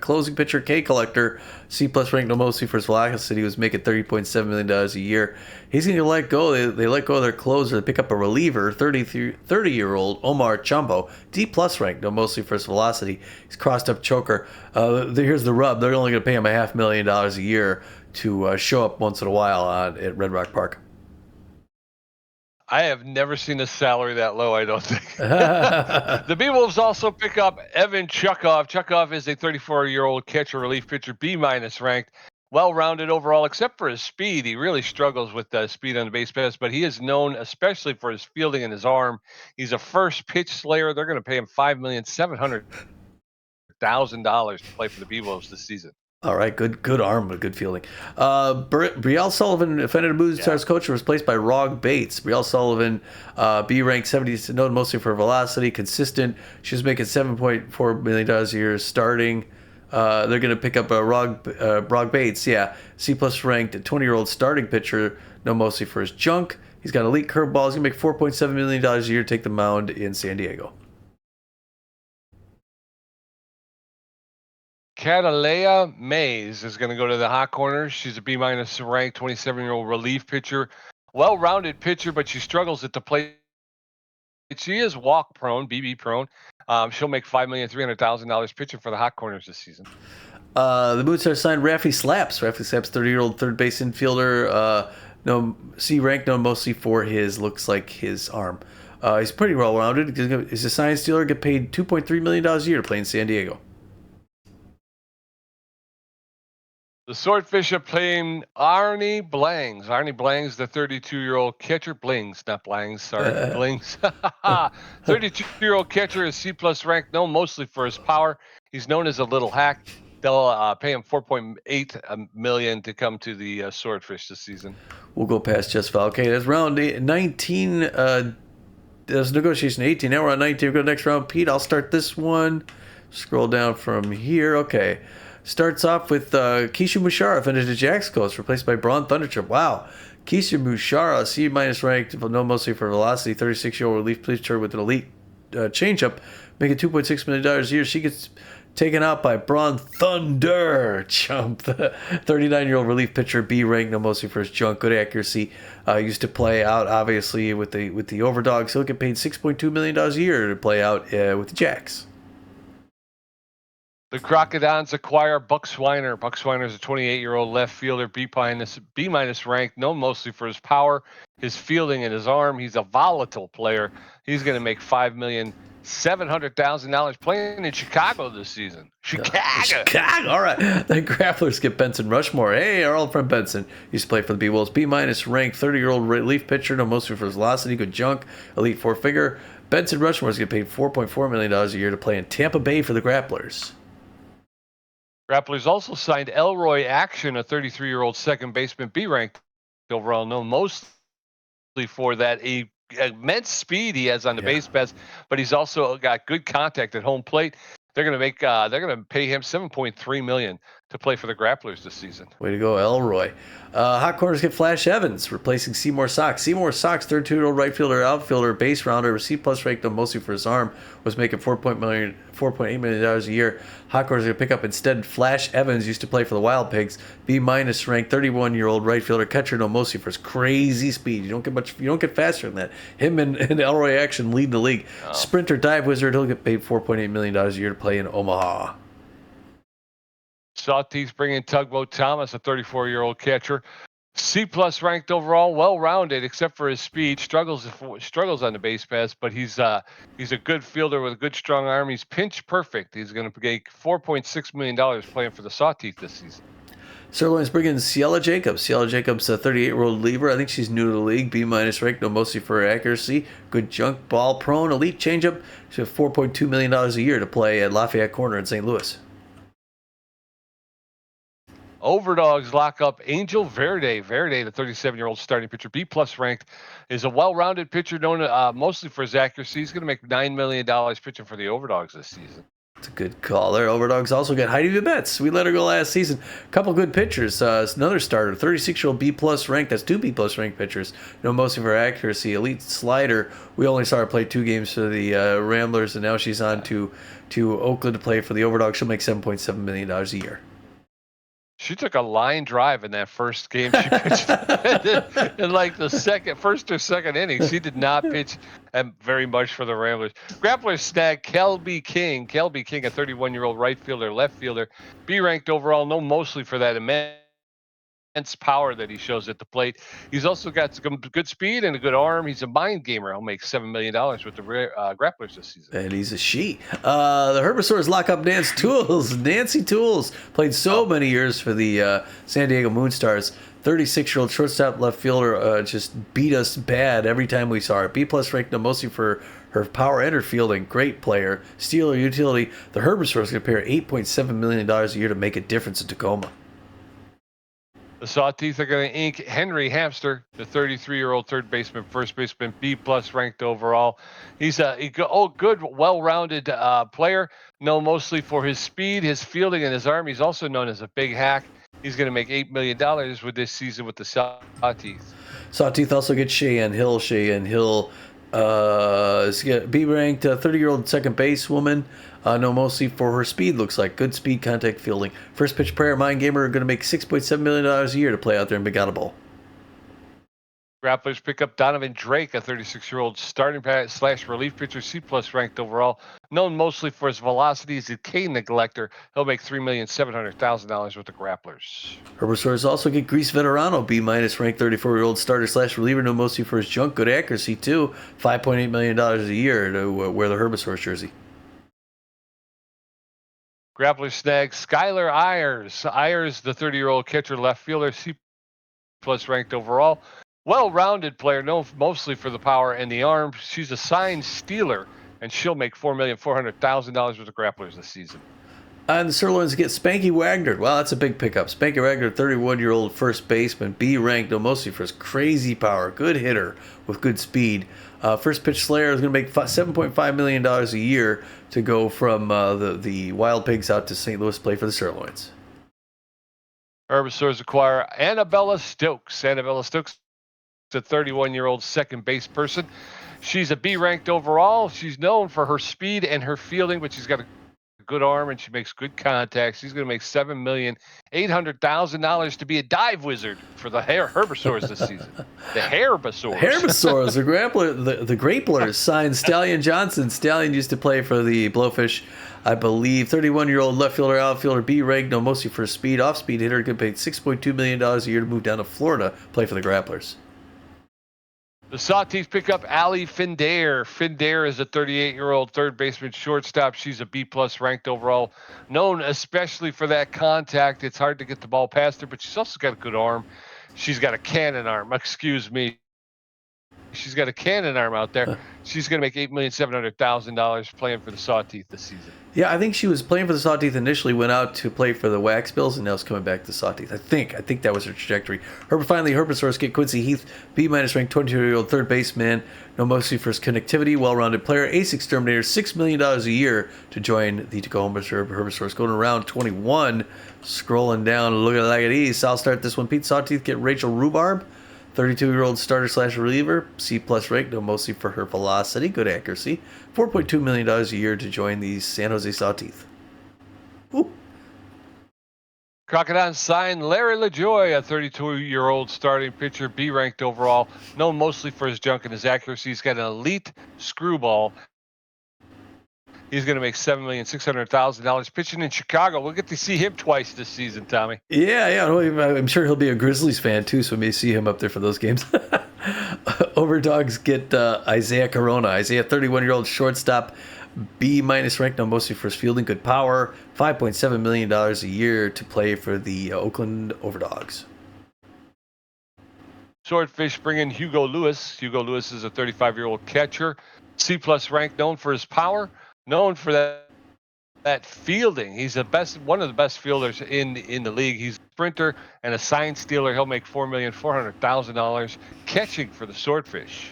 closing pitcher, K collector, C-plus ranked, mostly for his velocity. He was making $30.7 million a year. He's going to let go. They let go of their closer to pick up a reliever, 30-year-old Omar Chumbo, D-plus ranked, mostly for his velocity. He's crossed up choker. Here's the rub. They're only going to pay him $500,000 a year to show up once in a while at Red Rock Park. I have never seen a salary that low, I don't think. The B-Wolves also pick up Evan Chukov. Chukov is a 34-year-old catcher relief pitcher, B-minus ranked. Well-rounded overall, except for his speed. He really struggles with speed on the base pass, but he is known especially for his fielding and his arm. He's a first pitch slayer. They're going to pay him $5,700,000 to play for the B-Wolves this season. All right, good arm, but good fielding. Brielle Sullivan, offended Moose Stars coach, was replaced by Rog Bates. Brielle Sullivan, B ranked 70, known mostly for velocity, consistent. She's making $7.4 million a year starting. They're going to pick up Rog Bates, C plus ranked 20-year-old starting pitcher, known mostly for his junk. He's got elite curveball. He's going to make $4.7 million a year to take the mound in San Diego. Catalea Mays is going to go to the Hot Corners. She's a B-minus ranked 27-year-old relief pitcher. Well-rounded pitcher, but she struggles at the plate. She is walk prone, BB prone. She'll make $5,300,000 pitching for the Hot Corners this season. The Boots are signed Raffy Slaps. Raffy Slaps, 30-year-old third base infielder. C ranked, known mostly for his arm. He's pretty well-rounded. He's a sign stealer. Get paid $2.3 million a year to play in San Diego. The Swordfish are playing Arnie Blangs. Arnie Blangs, the 32-year-old catcher. Blings, not Blangs, sorry. Blings. 32-year-old catcher is C-plus ranked, known mostly for his power. He's known as a little hack. They'll pay him $4.8 million to come to the Swordfish this season. We'll go past just Val. Okay, that's round 19. There's negotiation 18. Now we're on 19. We'll go next round. Pete, I'll start this one. Scroll down from here. Okay. Starts off with Keisha Mushara, offended to Jack's Coast, replaced by Braun Thunderchip. Wow. Keisha Mushara, C-minus ranked, known mostly for velocity, 36-year-old relief pitcher with an elite changeup, making $2.6 million a year. She gets taken out by Braun Thunder Chump, the 39-year-old relief pitcher, B ranked, mostly for his junk, good accuracy. Used to play out obviously with the Overdogs. He'll get paid $6.2 million a year to play out with the Jacks. The Crocodons acquire Buck Swiner. Buck Swiner is a 28-year-old left fielder, B minus ranked, known mostly for his power, his fielding, and his arm. He's a volatile player. He's going to make $5,700,000 playing in Chicago this season. Chicago. All right. The Grapplers get Benson Rushmore. Hey, our old friend Benson used to play for the B-Wolves. B minus ranked, 30-year-old relief pitcher, known mostly for his velocity, good junk, elite four-figure. Benson Rushmore is getting paid $4.4 million a year to play in Tampa Bay for the Grapplers. Grapplers also signed Elroy Action, a 33-year-old second baseman, B-ranked overall, known mostly for that immense speed he has on the base paths, but he's also got good contact at home plate. They're going to pay him $7.3 million to play for the Grapplers this season. Way to go, Elroy. Hot corners get Flash Evans, replacing Seymour Sox. Seymour Sox, 32-year-old right fielder, outfielder, base rounder, C+ ranked, mostly for his arm, was making $4.8 million a year. Hot corners going to pick up instead Flash Evans, used to play for the Wild Pigs, B- ranked, 31-year-old right fielder, catcher, mostly for his crazy speed. You don't get faster than that. Him and Elroy Action lead the league. Oh. Sprinter dive wizard, he'll get paid $4.8 million a year to play in Omaha. Sawteeth bring in Tugboat Thomas, a 34-year-old catcher. C+ ranked overall, well-rounded except for his speed. Struggles on the base paths, but he's a good fielder with a good strong arm. He's pinch perfect. He's going to make $4.6 million playing for the Sawteeth this season. Sirloin's bringing Ciela Jacobs. Ciela Jacobs, a 38-year-old reliever. I think she's new to the league. B- ranked, mostly for her accuracy. Good junk ball prone, elite changeup. She has $4.2 million a year to play at Lafayette Corner in St. Louis. Overdogs lock up Angel Verde. Verde, the 37-year-old starting pitcher, B+ ranked, is a well-rounded pitcher known mostly for his accuracy. He's going to make $9 million pitching for the Overdogs this season. It's a good call there. Overdogs also get Heidi Betts. We let her go last season. A couple good pitchers. Another starter, 36-year-old B+ ranked. That's two B+ ranked pitchers. Known mostly for her accuracy. Elite slider. We only saw her play 2 games for the Ramblers, and now she's on to Oakland to play for the Overdogs. She'll make $7.7 million a year. She took a line drive in that first game she pitched in like the first or second inning. She did not pitch very much for the Ramblers. Grapplers snag Kelby King. Kelby King, a 31-year-old right fielder, left fielder, B ranked overall, known mostly for that immense power that he shows at the plate. He's also got some good speed and a good arm. He's a mind gamer. He'll make $7 million with the Grapplers this season. And he's a she. The Herbisaurs lock up Nancy Tools. Nancy Tools played so many years for the San Diego Moonstars. 36-year-old shortstop left fielder, just beat us bad every time we saw her. B+ ranked, mostly for her power and her fielding. Great player. Stealer utility. The Herbisaurs going to pay her $8.7 million a year to make a difference in Tacoma. The Sawteeth are going to ink Henry Hamster, the 33-year-old third baseman, first baseman, B+ ranked overall. He's a good, well-rounded player, known mostly for his speed, his fielding, and his arm. He's also known as a big hack. He's going to make $8 million with this season with the Sawteeth. Sawteeth also gets Cheyenne Hill. Cheyenne Hill is B ranked, 30-year-old second base woman. Known mostly for her speed, looks like. Good speed, contact fielding. First pitch prayer, mind gamer, are going to make $6.7 million a year to play out there in Big Apple Bowl. Grapplers pick up Donovan Drake, a 36-year-old starting / relief pitcher, C+ ranked overall, known mostly for his velocity. He's a K neglector. He'll make $3,700,000 with the Grapplers. Herbisaurs also get Grease Veterano, B- ranked 34-year-old starter / reliever, known mostly for his junk, good accuracy too. $5.8 million a year to wear the Herbisaurs jersey. Grappler snag Skylar Ayers. Ayers, the 30-year-old catcher, left fielder, C+ ranked overall. Well-rounded player, known mostly for the power and the arm. She's a signed stealer, and she'll make $4,400,000 with the Grapplers this season. And the Sirloins get Spanky Wagner. Wow, that's a big pickup. Spanky Wagner, 31-year-old first baseman, B ranked, mostly for his crazy power. Good hitter with good speed. First pitch slayer is going to make $7.5 million a year to go from the Wild Pigs out to St. Louis to play for the Sirloins. Herbisaurs acquire Annabella Stokes. Annabella Stokes, a 31-year-old second base person. She's a B ranked overall. She's known for her speed and her fielding, but she's got a good arm and she makes good contact. She's going to make $7,800,000 to be a dive wizard for the Herbisaurs this season. The Herbisaurs. Herbisaurs, the Grapplers signed Stallion Johnson. Stallion used to play for the Blowfish, I believe. 31-year-old left fielder, outfielder, B ranked, known mostly for speed, off-speed hitter, get paid $6.2 million a year to move down to Florida, play for the Grapplers. The Sawteeth pick up Allie Findare. Findare is a 38-year-old third baseman shortstop. She's a B-plus ranked overall, known especially for that contact. It's hard to get the ball past her, but she's also got a good arm. She's got a cannon arm. Excuse me. She's got a cannon arm out there. She's going to make $8,700,000 playing for the Sawteeth this season. Yeah, I think she was playing for the Sawteeth initially, went out to play for the Wax Bills, and now is coming back to Sawteeth. I think that was her trajectory. Finally, Herbisaurs get Quincy Heath, B-minus ranked 22-year-old third baseman, known mostly for his connectivity, well-rounded player, ace exterminator, $6 million a year to join the Tacoma Herbisaurs. Going around 21, scrolling down, looking like it is. I'll start this one. Pete Sawteeth get Rachel Rhubarb, 32-year-old starter/reliever, C-plus rank, known mostly for her velocity, good accuracy. $4.2 million a year to join the San Jose Sawteeth. Ooh. Crocodile signed Larry LaJoy, a 32-year-old starting pitcher, B-ranked overall, known mostly for his junk and his accuracy. He's got an elite screwball. He's going to make $7,600,000 pitching in Chicago. We'll get to see him twice this season, Tommy. Yeah. I'm sure he'll be a Grizzlies fan, too, so we may see him up there for those games. Overdogs get Isaiah Corona. Isaiah, 31-year-old shortstop, B-minus ranked, known mostly for his fielding, good power, $5.7 million a year to play for the Oakland Overdogs. Swordfish bring in Hugo Lewis. Hugo Lewis is a 35-year-old catcher, C-plus ranked, known for his power, known for that fielding. He's one of the best fielders in the league. He's a sprinter and a sign stealer. He'll make $4,400,000 catching for the Swordfish.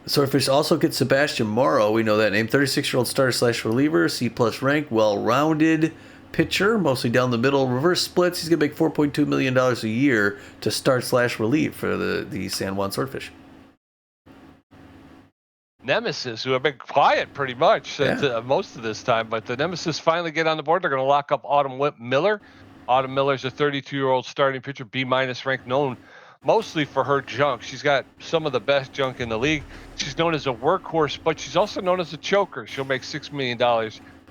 The Swordfish also get Sebastian Morrow. We know that name. 36-year-old starter/reliever, C-plus rank, well-rounded pitcher, mostly down the middle, reverse splits. He's going to make $4.2 million a year to start/relieve for the San Juan Swordfish. Nemesis, who have been quiet pretty much most of this time, but the Nemesis finally get on the board. They're going to lock up Autumn Miller. Autumn Miller's a 32-year-old starting pitcher, B-minus ranked, known mostly for her junk. She's got some of the best junk in the league. She's known as a workhorse, but she's also known as a choker. She'll make $6 million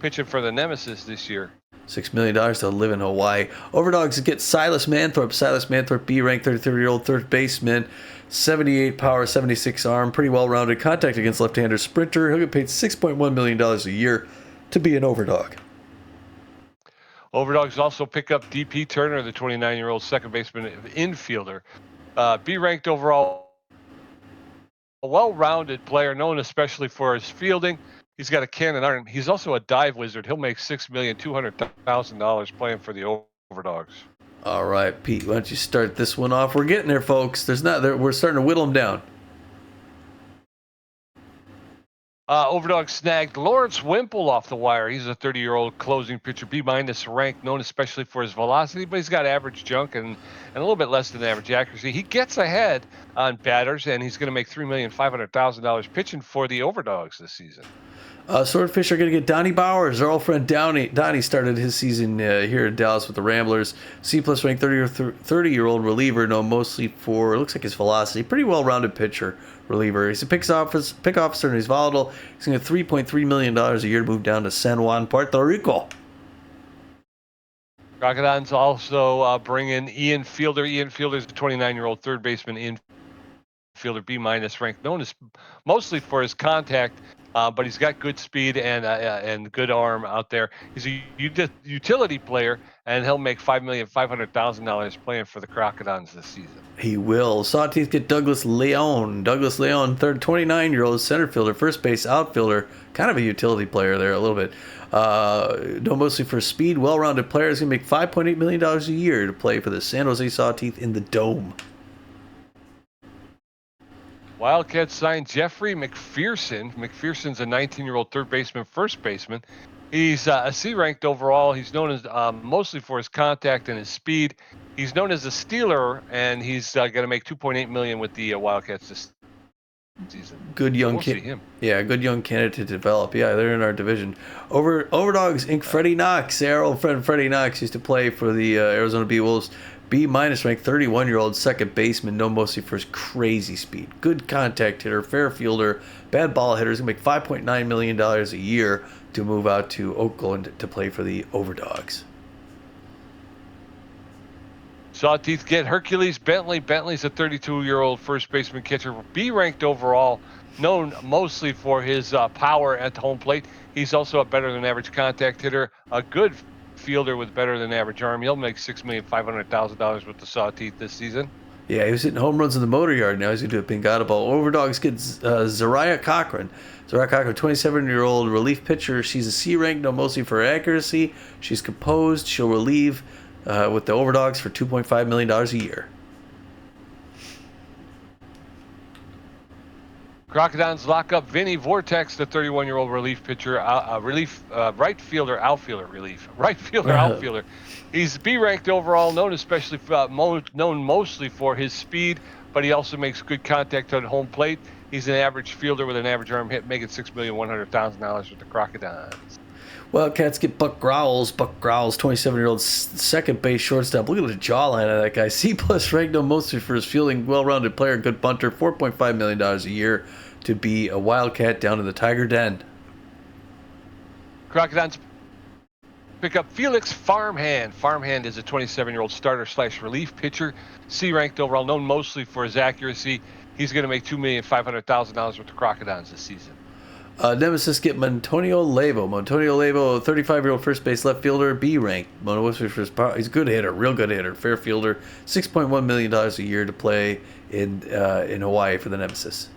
pitching for the Nemesis this year. $6 million to live in Hawaii. Overdogs get Silas Manthorpe. Silas Manthorpe, B-ranked 33-year-old third baseman, 78 power, 76 arm, pretty well-rounded, contact against left-hander sprinter. He'll get paid $6.1 million a year to be an Overdog. Overdogs also pick up DP Turner, the 29-year-old second baseman infielder. B-ranked overall, a well-rounded player, known especially for his fielding. He's got a cannon arm. He's also a dive wizard. He'll make $6,200,000 playing for the Overdogs. All right, Pete, why don't you start this one off? We're getting there, folks. We're starting to whittle them down. Overdog snagged Lawrence Wimple off the wire. He's a 30-year-old closing pitcher, B-minus rank, known especially for his velocity, but he's got average junk and a little bit less than average accuracy. He gets ahead on batters, and he's going to make $3,500,000 pitching for the Overdogs this season. Swordfish are going to get Donnie Bowers. Our old friend Donnie started his season here in Dallas with the Ramblers. C-plus ranked 30-year-old reliever, known mostly for, it looks like his velocity. Pretty well-rounded pitcher, reliever. He's a pick officer, and he's volatile. He's going to get $3.3 million a year to move down to San Juan, Puerto Rico. Crocodiles also bring in Ian Fielder. Ian Fielder is a 29-year-old third baseman infielder, B-minus ranked, known as mostly for his contact. But he's got good speed and good arm out there. He's a utility player, and he'll make $5,500,000 playing for the Crocodiles this season. He will. Sawteeth get Douglas Leon. Douglas Leon, 29-year-old center fielder, first base outfielder, kind of a utility player there a little bit. Known mostly for speed, well-rounded player. He's going to make $5.8 million a year to play for the San Jose Sawteeth in the Dome. Wildcats signed Jeffrey McPherson. McPherson's a 19-year-old third baseman, first baseman. He's a C-ranked overall. He's known as mostly for his contact and his speed. He's known as a stealer, and he's going to make $2.8 million with the Wildcats this season. Good young We'll see him. Yeah, good young candidate to develop. Yeah, they're in our division. Overdogs Inc. Freddie Knox, our old friend Freddie Knox used to play for the Arizona Bee Wolves. B- ranked 31-year-old second baseman, known mostly for his crazy speed. Good contact hitter, fair fielder, bad ball hitter. He's going to make $5.9 million a year to move out to Oakland to play for the Overdogs. Sawteeth get Hercules Bentley. Bentley's a 32-year-old first baseman catcher. B ranked overall, known mostly for his power at the home plate. He's also a better than average contact hitter, a good fielder with better than average arm. He'll make $6,500,000 with the Sawteeth this season. Yeah, he was hitting home runs in the motor yard. Now he's going to do a Pingata ball. Overdogs get Zariah Cochran. Zariah Cochran, 27-year-old relief pitcher. She's a C rank, known mostly for her accuracy. She's composed. She'll relieve with the Overdogs for $2.5 million a year. Crocodons lock up Vinny Vortex, the 31-year-old relief pitcher, right fielder, outfielder, outfielder. He's B-ranked overall, known mostly for his speed, but he also makes good contact on home plate. He's an average fielder with an average arm hit, making $6,100,000 with the Crocodons. Wildcats get Buck Growls. Buck Growls, 27-year-old second base shortstop. Look at the jawline of that guy. C+ ranked, known mostly for his fielding, well-rounded player, good bunter, $4.5 million a year to be a Wildcat down in the Tiger Den. Crocodons pick up Felix Farmhand. Farmhand is a 27-year-old starter/relief pitcher. C-ranked overall, known mostly for his accuracy. He's going to make $2,500,000 with the Crocodons this season. Nemesis get Montonio Levo. Montonio Levo, 35-year-old first base left fielder, B ranked. He's a good hitter, real good hitter, fair fielder. $6.1 million a year to play in Hawaii for the Nemesis.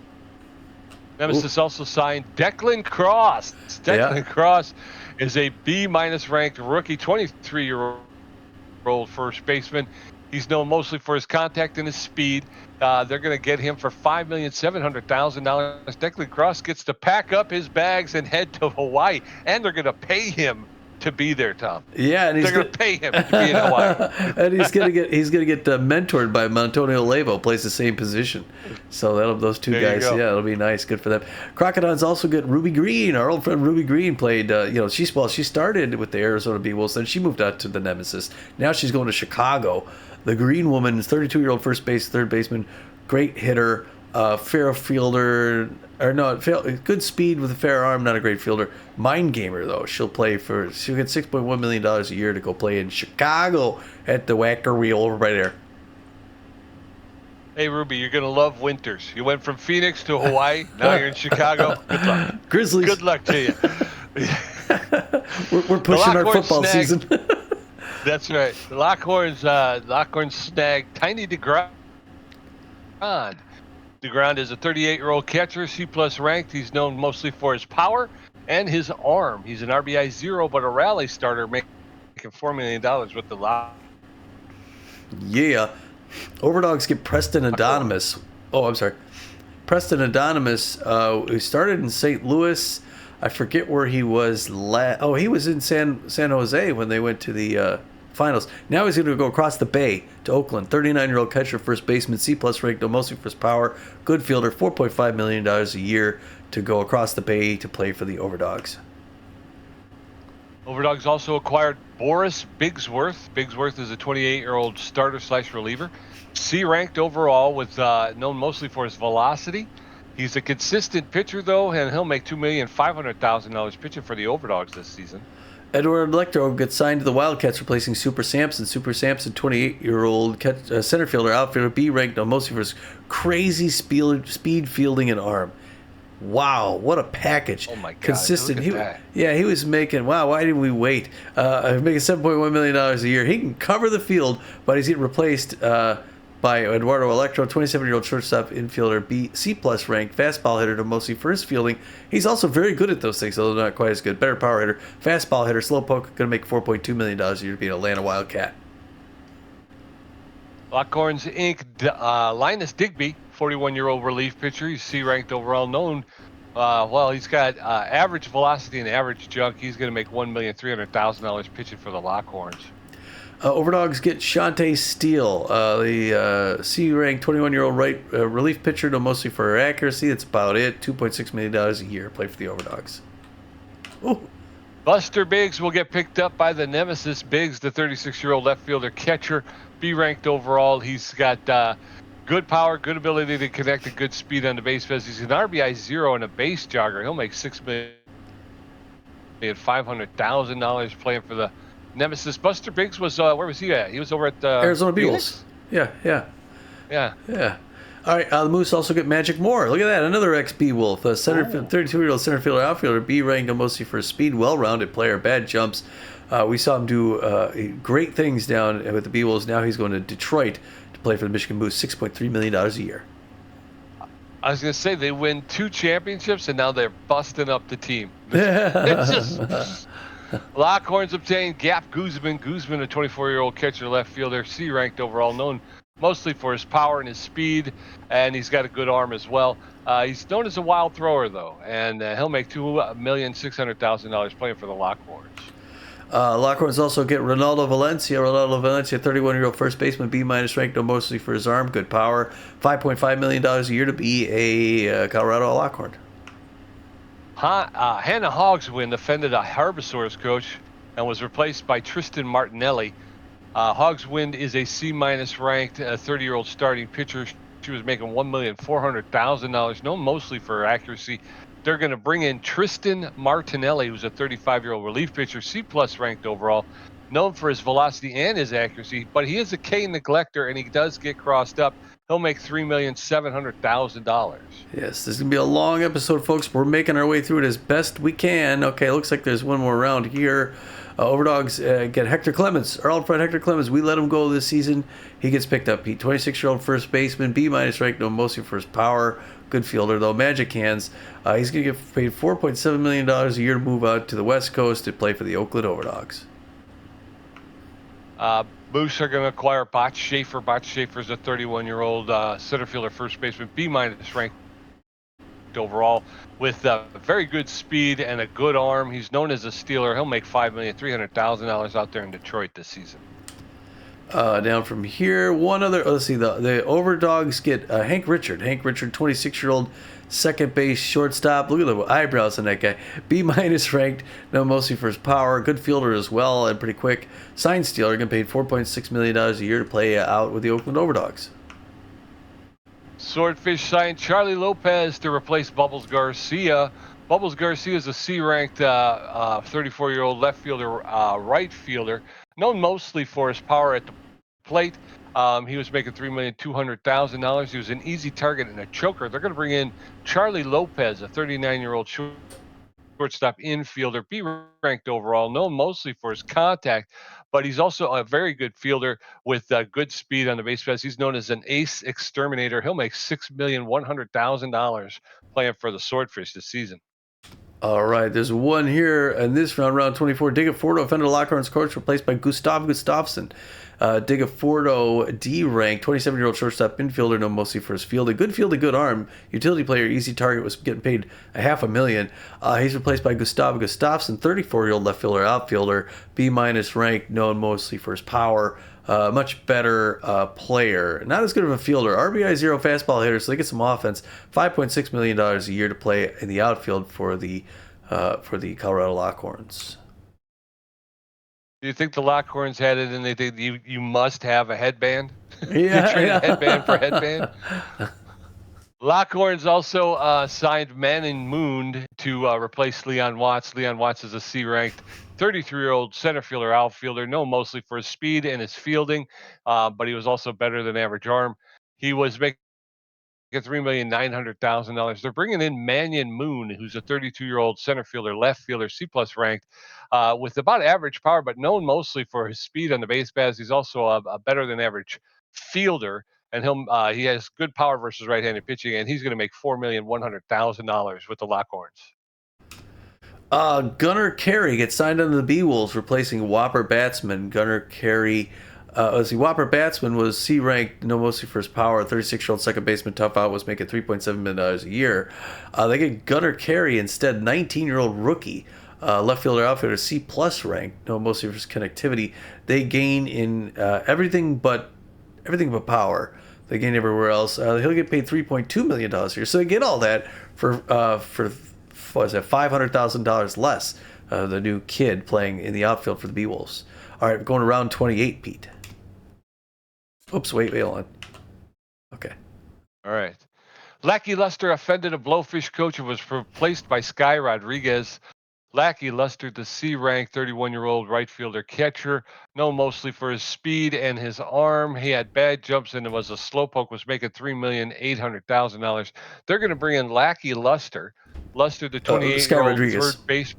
Nemesis also signed Declan Cross. Declan Cross is a B- ranked rookie, 23-year-old first baseman. He's known mostly for his contact and his speed. They're going to get him for $5,700,000. Declan Cross gets to pack up his bags and head to Hawaii, and they're going to pay him to be there, Tom. Yeah, and they're going to pay him to be in Hawaii. And he's going to get mentored by Montonio Levo, plays the same position. So those two guys, it'll be nice, good for them. Crocodons also get Ruby Green. Our old friend Ruby Green played. She started with the Arizona Bee Wolves, then she moved out to the Nemesis. Now she's going to Chicago. The Green Woman is 32-year-old first base, third baseman, great hitter, fair fielder, good speed with a fair arm, not a great fielder. Mind gamer though, she'll get $6.1 million a year to go play in Chicago at the Wacker Wheel over by there. Hey Ruby, you're gonna love winters. You went from Phoenix to Hawaii, now you're in Chicago. Good luck. Grizzlies. Good luck to you. we're pushing our football season. That's right. The Lockhorns snagged Tiny DeGrand. DeGrand is a 38-year-old catcher, C+ ranked. He's known mostly for his power and his arm. He's an RBI 0, but a rally starter, making $4 million with the Lock. Yeah. Overdogs get Preston Anonymous. Oh, I'm sorry. Preston Anonymous, who started in St. Louis. I forget where he was he was in San Jose when they went to the finals. Now he's going to go across the bay to Oakland. 39-year-old catcher, first baseman, C+ ranked, mostly for his power. Good fielder, $4.5 million a year to go across the bay to play for the Overdogs. Overdogs also acquired Boris Bigsworth. Bigsworth is a 28-year-old starter/reliever. C-ranked overall, with known mostly for his velocity. He's a consistent pitcher, though, and he'll make $2,500,000 pitching for the Overdogs this season. Edward Electro gets signed to the Wildcats, replacing Super Sampson. Super Sampson, 28-year-old center fielder, outfielder, B ranked, mostly for his crazy speed, fielding, and arm. Wow, what a package! Oh my God! Consistent. Look at that. He was making. Wow, why didn't we wait? Making $7.1 million a year. He can cover the field, but he's getting replaced by Eduardo Electro, 27-year-old shortstop, infielder, C+ ranked, fastball hitter, to mostly for his fielding. He's also very good at those things, although not quite as good. Better power hitter, fastball hitter, slow poke, going to make $4.2 million a year to be an Atlanta Wildcat. Lockhorns Inc. Linus Digby, 41-year-old relief pitcher. He's C-ranked overall, known. He's got average velocity and average junk. He's going to make $1,300,000 pitching for the Lockhorns. Overdogs get Shante Steele, the C-ranked 21-year-old right relief pitcher, known mostly for her accuracy. That's about it. $2.6 million a year. Play for the Overdogs. Ooh. Buster Biggs will get picked up by the nemesis. Biggs, the 36-year-old left fielder catcher, B ranked overall. He's got good power, good ability to connect, and good speed on the base paths. He's an RBI 0 and a base jogger. He'll make $6,500,000 playing for the nemesis. Buster Biggs was where was he at? He was over at Arizona Beagles. Yeah. All right, the Moose also get Magic Moore. Look at that, another ex-B Wolf, a 32-year-old center fielder outfielder, B ranked mostly for speed, well-rounded player, bad jumps. We saw him do great things down with the B Wolves. Now he's going to Detroit to play for the Michigan Moose. $6.3 million a year. I was going to say they win 2 championships and now they're busting up the team. It's just. Lockhorns obtained Gap Guzman. Guzman, a 24-year-old catcher, left fielder, C-ranked overall, known mostly for his power and his speed, and he's got a good arm as well. He's known as a wild thrower, though, and he'll make $2,600,000 playing for the Lockhorns. Lockhorns also get Ronaldo Valencia. 31-year-old first baseman, B-minus ranked, known mostly for his arm, good power. $5.5 million a year to be a Colorado Lockhorn. Hannah Hogswind offended a Harbosaurus coach and was replaced by Tristan Martinelli. Hogswind is a C-minus ranked 30-year-old starting pitcher. She was making $1,400,000, known mostly for her accuracy. They're going to bring in Tristan Martinelli, who's a 35-year-old relief pitcher, C-plus ranked overall, known for his velocity and his accuracy, but he is a K neglector, and he does get crossed up. He'll make $3,700,000. Yes, this is going to be a long episode, folks. We're making our way through it as best we can. Okay, looks like there's one more round here. Overdogs get Hector Clemens, our old friend Hector Clemens. We let him go this season. He gets picked up. He 26-year-old first baseman, B-minus ranked, known mostly for his power. Good fielder, though. Magic hands. He's going to get paid $4.7 million a year to move out to the West Coast to play for the Oakland Overdogs. Moose are going to acquire Botch Schaefer. Botch Schaefer is a 31-year-old center fielder, first baseman, B-minus ranked overall, with very good speed and a good arm. He's known as a stealer. He'll make $5,300,000 out there in Detroit this season. Down from here, one other. Let's see. The Overdogs get Hank Richard. Hank Richard, 26-year-old second base shortstop. Look at the eyebrows on that guy. B-minus ranked, known mostly for his power. Good fielder as well, and pretty quick. Sign stealer, going to pay $4.6 million a year to play out with the Oakland Overdogs. Swordfish signed Charlie Lopez to replace Bubbles Garcia. Bubbles Garcia is a C-ranked 34-year-old left fielder, right fielder, known mostly for his power at the plate. He was making $3,200,000. He was an easy target and a choker. They're going to bring in Charlie Lopez, a 39-year-old shortstop infielder, B-ranked overall, known mostly for his contact, but he's also a very good fielder with good speed on the base paths. He's known as an ace exterminator. He'll make $6,100,000 playing for the Swordfish this season. All right, there's one here in this round 24. Digafordo, offended Lockhorns coach, replaced by Gustav Gustafsson. Digafordo, D-ranked, 27-year-old shortstop infielder, known mostly for his fielding. Good fielding, good arm. Utility player, easy target, was getting paid $500,000. He's replaced by Gustav Gustafsson, 34-year-old left fielder, outfielder, B-minus ranked, known mostly for his power. Much better player. Not as good of a fielder. RBI 0 fastball hitter, so they get some offense. $5.6 million a year to play in the outfield for the Colorado Lockhorns. Do you think the Lockhorns had it and they think you must have a headband? Yeah. You trade a headband for headband? Lockhorns also signed Manning Moon to replace Leon Watts. Leon Watts is a C-ranked 33-year-old center fielder, outfielder, known mostly for his speed and his fielding, but he was also better than average arm. He was making $3,900,000. They're bringing in Mannion Moon, who's a 32-year-old center fielder, left fielder, C-plus ranked, with about average power, but known mostly for his speed on the base paths. He's also a better than average fielder, and he has good power versus right-handed pitching, and he's going to make $4,100,000 with the Lockhorns. Gunnar Carey gets signed under the B-Wolves, replacing Whopper Batsman. Gunnar Carey, Whopper Batsman was C-ranked, known mostly for his power. 36-year-old second baseman, tough out, was making $3.7 million a year. They get Gunnar Carey instead, 19-year-old rookie. left fielder, outfielder, C plus rank, no, mostly for his connectivity. They gain in everything but power. They gain everywhere else. He'll get paid $3.2 million here, so they get all that for what is that, $500,000 less. The new kid playing in the outfield for the B-Wolves. All right, going around 28, Pete. Oops, wait, hold on. Okay. All right. Lackey Luster offended a Blowfish coach and was replaced by Sky Rodriguez. Lackey Luster, the C-ranked 31-year-old right fielder catcher, known mostly for his speed and his arm. He had bad jumps and was a slowpoke, was making $3,800,000. They're going to bring in Lackey Luster. Luster, the Sky 28-year-old Rodriguez. third base.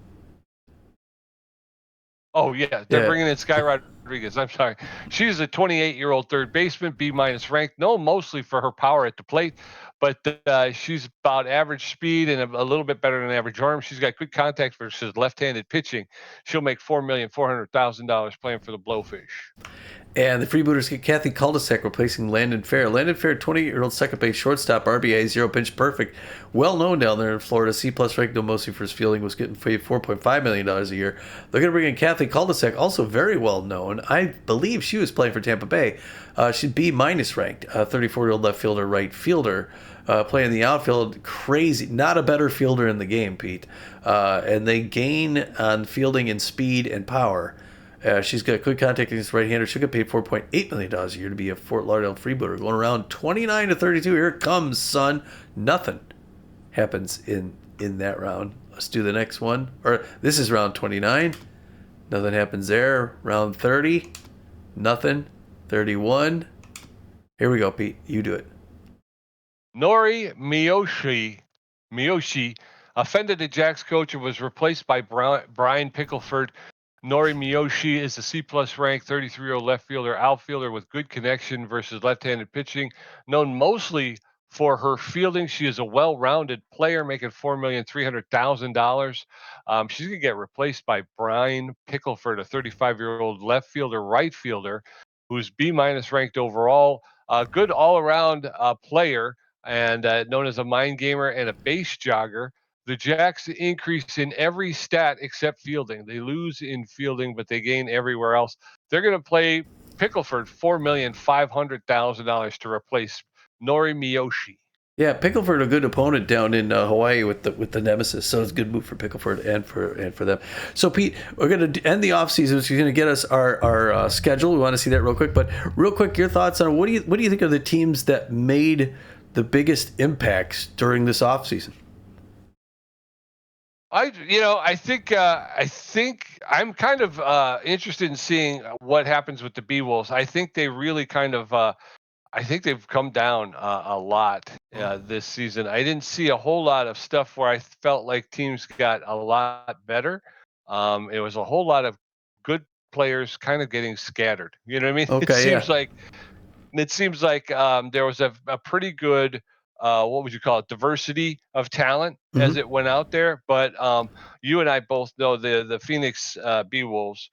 Oh, yeah, they're Yeah. bringing in Sky Rodriguez. I'm sorry. She's a 28-year-old third baseman, B-minus ranked, known mostly for her power at the plate, but she's about average speed and a little bit better than average arm. She's got good contact versus left-handed pitching. She'll make $4,400,000 playing for the Blowfish. And the Freebooters get Kathy Cul-de-sac replacing Landon Fair. Landon Fair, 28-year-old second base shortstop, RBI, zero pitch perfect. Well known down there in Florida. C plus ranked, mostly for his fielding, was getting paid $4.5 million a year. They're going to bring in Kathy Cul-de-sac, also very well known. I believe she was playing for Tampa Bay. She's B minus ranked, 34-year-old left fielder, right fielder. Playing the outfield, crazy. Not a better fielder in the game, Pete. And they gain on fielding and speed and power. She's got good contact against right-hander. She'll get paid $4.8 million a year to be a Fort Lauderdale freebooter. Going around 29 to 32. Here it comes, son. Nothing happens in that round. Let's do the next one. Or this is round 29. Nothing happens there. Round 30. Nothing. 31. Here we go, Pete. You do it. Nori Miyoshi offended the Jacks coach and was replaced by Brian Pickleford. Nori Miyoshi is a C-plus ranked 33-year-old left fielder, outfielder with good connection versus left-handed pitching. Known mostly for her fielding, she is a well-rounded player, making $4,300,000. She's going to get replaced by Brian Pickleford, a 35-year-old left fielder, right fielder, who's B-minus ranked overall. A good all-around player and known as a mind gamer and a base jogger. The Jacks increase in every stat except fielding. They lose in fielding, but they gain everywhere else. They're going to play Pickleford $4,500,000 to replace Nori Miyoshi. Yeah, Pickleford a good opponent down in Hawaii with the Nemesis, so it's a good move for Pickleford and for them. So Pete, we're going to end the off season. So you're going to get us our schedule. We want to see that real quick, but real quick, your thoughts on what do you think of the teams that made the biggest impacts during this off season? I think I'm kind of interested in seeing what happens with the B-Wolves. I think they really kind of I think they've come down a lot this season. I didn't see a whole lot of stuff where I felt like teams got a lot better. It was a whole lot of good players kind of getting scattered. You know what I mean? Okay, yeah. It seems like there was a pretty good what would you call it, diversity of talent as it went out there. But you and I both know the Phoenix B-Wolves.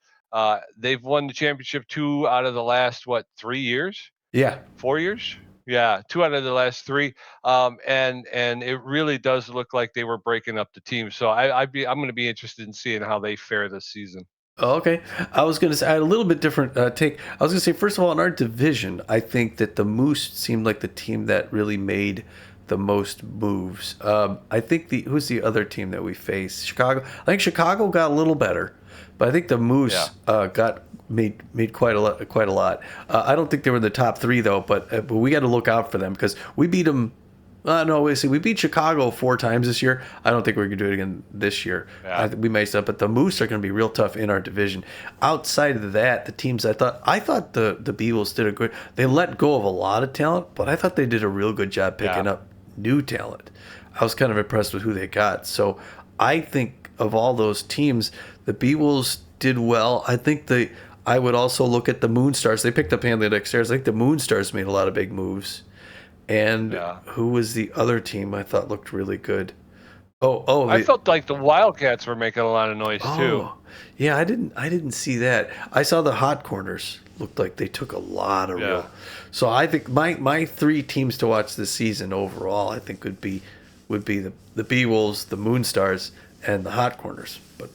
They've won the championship 2 out of the last 3 years, Yeah. 4 years. Yeah, 2 out of the last 3, and it really does look like they were breaking up the team. So I'm going to be interested in seeing how they fare this season. Oh, okay. I was going to say I had a little bit different take. I was going to say, first of all, in our division, I think that the Moose seemed like the team that really made the most moves. I think who's the other team that we faced? Chicago. I think Chicago got a little better, but I think the Moose got made quite a lot. I don't think they were in the top 3 though, but we got to look out for them because we beat them. No, we beat Chicago 4 times this year. I don't think we're going to do it again this year. Yeah. We may stop, but the Moose are going to be real tough in our division. Outside of that, the teams I thought the Beagles did a good. They let go of a lot of talent, but I thought they did a real good job picking up new talent. I was kind of impressed with who they got. So I think of all those teams, the Beagles did well. I would also look at the Moonstars. They picked up Hanley Dexter's. I think the Moonstars made a lot of big moves. And who was the other team I thought looked really good? I felt like the Wildcats were making a lot of noise too. Yeah, I didn't see that. I saw the Hot Corners looked like they took a lot of real. So I think my 3 teams to watch this season overall, I think would be the B-Wolves, the Moonstars, and the Hot Corners. But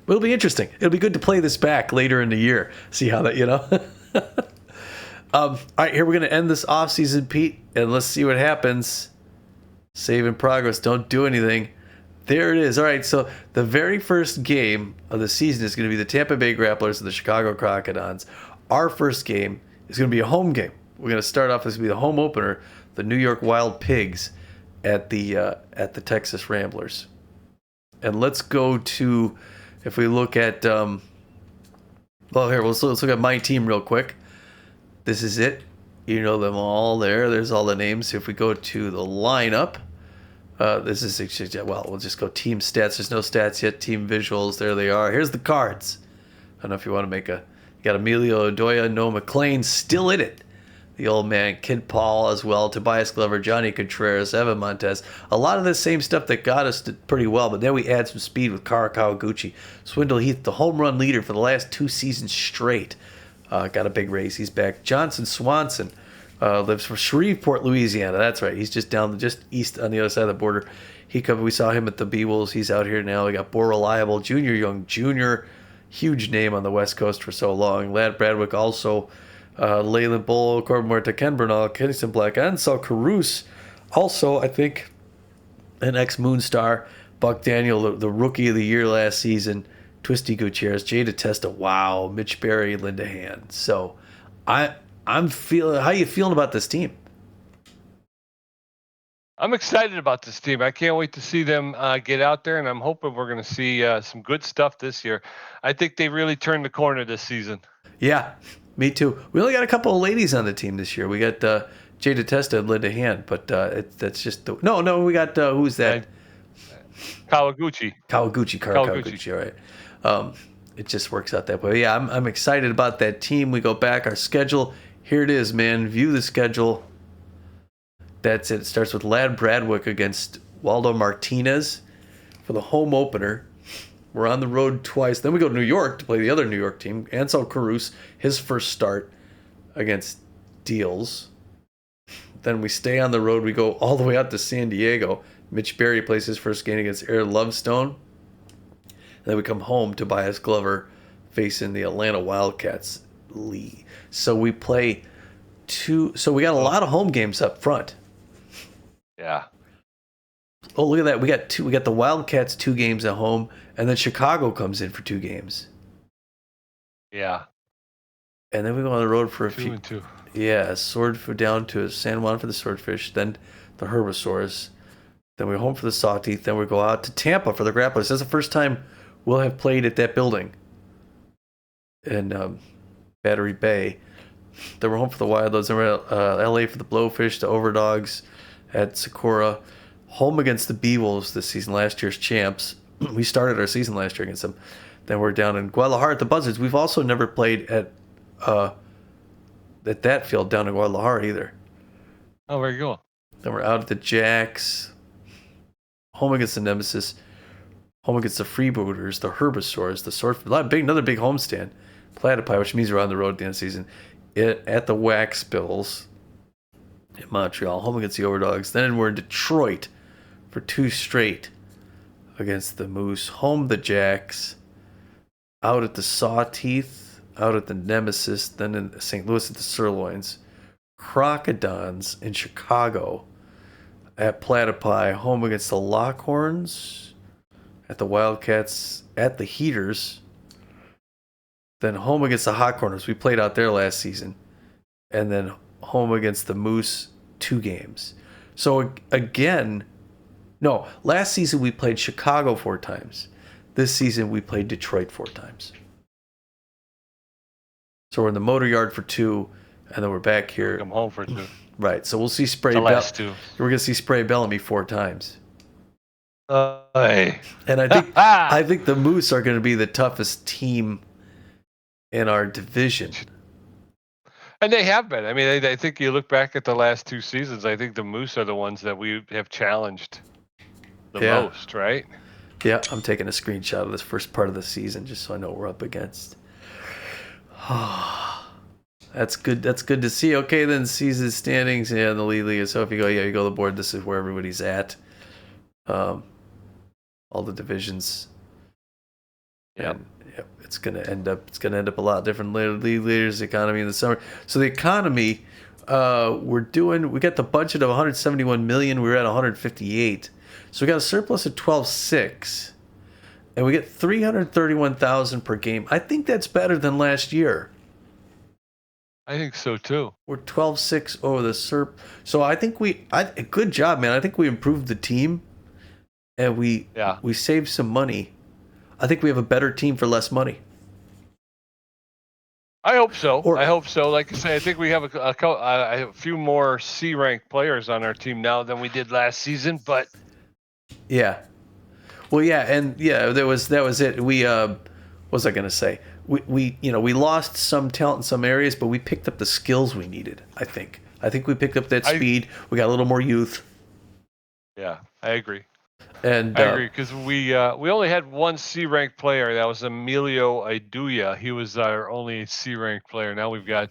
It'll be interesting. It'll be good to play this back later in the year. See how that, all right, here we're going to end this offseason, Pete, and let's see what happens. Save in progress. Don't do anything. There it is. All right, so the very first game of the season is going to be the Tampa Bay Grapplers and the Chicago Crocodons. Our first game is going to be a home game. We're going to start off as be the home opener, the New York Wild Pigs at the Texas Ramblers. And let's go to, if we look at, let's look at my team real quick. This is it. You know them all there. There's all the names. If we go to the lineup, this is, we'll just go team stats. There's no stats yet. Team visuals. There they are. Here's the cards. I don't know if you want to make you got Emilio Odoya, Noah McLean still in it. The old man, Kid Paul as well, Tobias Glover, Johnny Contreras, Evan Montez. A lot of the same stuff that got us to pretty well, but then we add some speed with Kara Kawaguchi. Swindle Heath, the home run leader for the last 2 seasons straight. Got a big raise. He's back. Johnson Swanson lives for Shreveport, Louisiana. That's right. He's just east on the other side of the border. We saw him at the B-Wolves. He's out here now. We got Bo Reliable, Junior Young Jr., huge name on the West Coast for so long. Lad Bradwick also. Leyland Bull, Corbin Muerta, Ken Bernal, Kennison Black, Ansel Caruso. Also, I think, an ex-Moonstar. Buck Daniel, the rookie of the year last season. Twisty Gutierrez, Jada Testa, wow. Mitch Berry, Linda Hand. So, I'm feeling. How you feeling about this team? I'm excited about this team. I can't wait to see them get out there, and I'm hoping we're going to see some good stuff this year. I think they really turned the corner this season. Yeah, me too. We only got a couple of ladies on the team this year. We got Jada Testa and Linda Hand, but that's just the no. We got who's that? Kawaguchi. Kawaguchi. All right. It just works out that way. Yeah, I'm excited about that team. We go back our schedule. Here it is, man. View the schedule. That's it. It starts with Lad Bradwick against Waldo Martinez for the home opener. We're on the road twice. Then we go to New York to play the other New York team. Ansel Caruso, his first start against Deals. Then we stay on the road. We go all the way out to San Diego. Mitch Berry plays his first game against Air Lovestone. And then we come home to Tobias Glover facing the Atlanta Wildcats Lee. So we play so we got a lot of home games up front. Yeah. Oh, look at that. We got the Wildcats 2 games at home, and then Chicago comes in for 2 games. Yeah. And then we go on the road for a 2 few. and 2. Yeah, down to San Juan for the Swordfish, then the Herbisaurs. Then we're home for the Sawteeth. Then we go out to Tampa for the Grapplers. That's the first time we'll have played at that building in Battery Bay. Then we're home for the Wildloads. Then we're at LA for the Blowfish, the Overdogs at Sakura. Home against the B-Wolves this season, last year's champs. We started our season last year against them. Then we're down in Guadalajara at the Buzzards. We've also never played at that field down in Guadalajara either. Oh, very cool. Then we're out at the Jacks. Home against the Nemesis. Home against the Freebooters, the Herbisaurs, the Swordfish. Another big homestand. Platypi, which means we're on the road at the end of the season. At the Wax Bills in Montreal. Home against the Overdogs. Then we're in Detroit for 2 straight against the Moose. Home the Jacks. Out at the Sawteeth. Out at the Nemesis. Then in St. Louis at the Sirloins. Crocodons in Chicago. At Platypi. Home against the Lockhorns. At the Wildcats. At the Heaters. Then home against the Hot Corners. We played out there last season. And then home against the Moose, 2 games. So again, last season we played Chicago 4 times. This season we played Detroit 4 times. So we're in the Motor Yard for 2, and then we're back here. Come home for 2. Right. So we'll see Spray The last 2. We're gonna see Spray Bellamy 4 times. Hey. And I think the Moose are gonna be the toughest team in our division. And they have been. I mean, I think you look back at the last 2 seasons, I think the Moose are the ones that we have challenged the most, right? Yeah, I'm taking a screenshot of this first part of the season just so I know what we're up against. That's good. That's good to see. Okay, then season standings. Yeah, the league. So if you go to the board, this is where everybody's at. All the divisions. And it's gonna end up a lot different later the economy in the summer. So the economy, we got the budget of 171 million. We were at 158, so we got a surplus of 12.6, and we get 331,000 per game. I think that's better than last year. I think so too. We're 12.6 over the SERP. So I think good job, man. I think we improved the team, and we saved some money. I think we have a better team for less money. I hope so. I hope so. Like I say, I think we have a few more C-ranked players on our team now than we did last season. But yeah, well, yeah, and that was it. What was I gonna say? We lost some talent in some areas, but we picked up the skills we needed. I think we picked up that speed. We got a little more youth. Yeah, I agree. And I agree, because we only had one C-ranked player. That was Emilio Aiduya. He was our only C-ranked player. Now we've got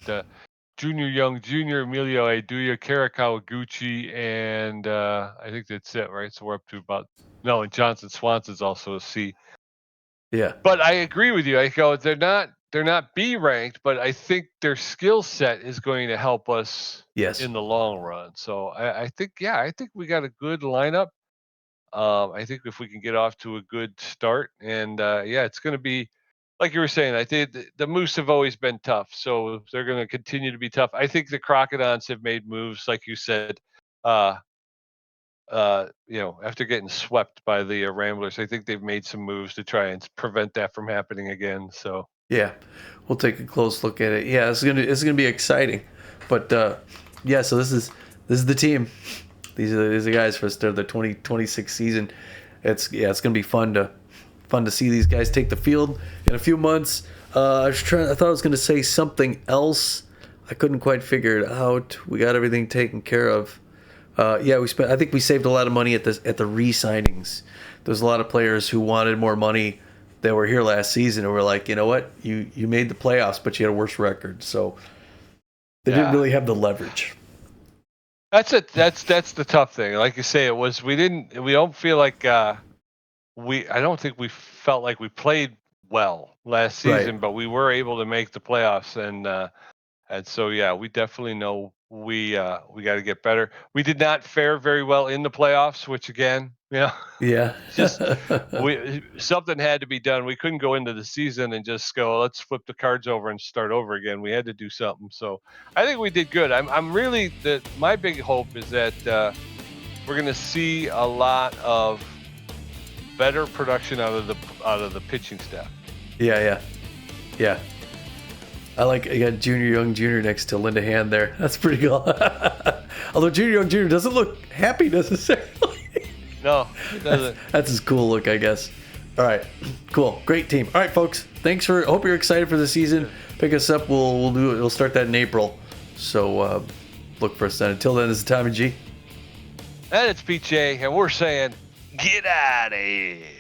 Junior, Emilio Aiduya, Kara Kawaguchi, and I think that's it, right? So we're up to and Johnson Swanson's also a C. Yeah. But I agree with you. I go, they're not B ranked, but I think their skill set is going to help us in the long run. So I think we got a good lineup. I think if we can get off to a good start, and it's going to be like you were saying. I think the Moose have always been tough, so they're going to continue to be tough. I think the Crocodons have made moves, like you said. After getting swept by the Ramblers, I think they've made some moves to try and prevent that from happening again. So yeah, we'll take a close look at it. Yeah, it's gonna be exciting. But so this is the team. These are the guys for the 2026 season. It's gonna be fun to see these guys take the field in a few months. I thought I was gonna say something else. I couldn't quite figure it out. We got everything taken care of. I think we saved a lot of money at the re-signings. There's a lot of players who wanted more money that were here last season, and we're like, you know what, you made the playoffs, but you had a worse record, so they didn't really have the leverage. That's it. That's the tough thing. Like you say, we don't feel like I don't think we felt like we played well last season, Right. but we were able to make the playoffs, and so we definitely know we got to get better. We did not fare very well in the playoffs, which again, Yeah. just something had to be done. We couldn't go into the season and just go, let's flip the cards over and start over again. We had to do something. So I think we did good. I'm really my big hope is that we're going to see a lot of better production out of the pitching staff. Yeah. I got Junior next to Linda Hand there. That's pretty cool. Although Junior doesn't look happy necessarily. No, it doesn't. That's his cool look, I guess. All right, cool, great team. All right, folks, hope you're excited for the season. Pick us up. We'll start that in April. So look for us then. Until then, this is Tommy G. And it's PJ, and we're saying, get out of here.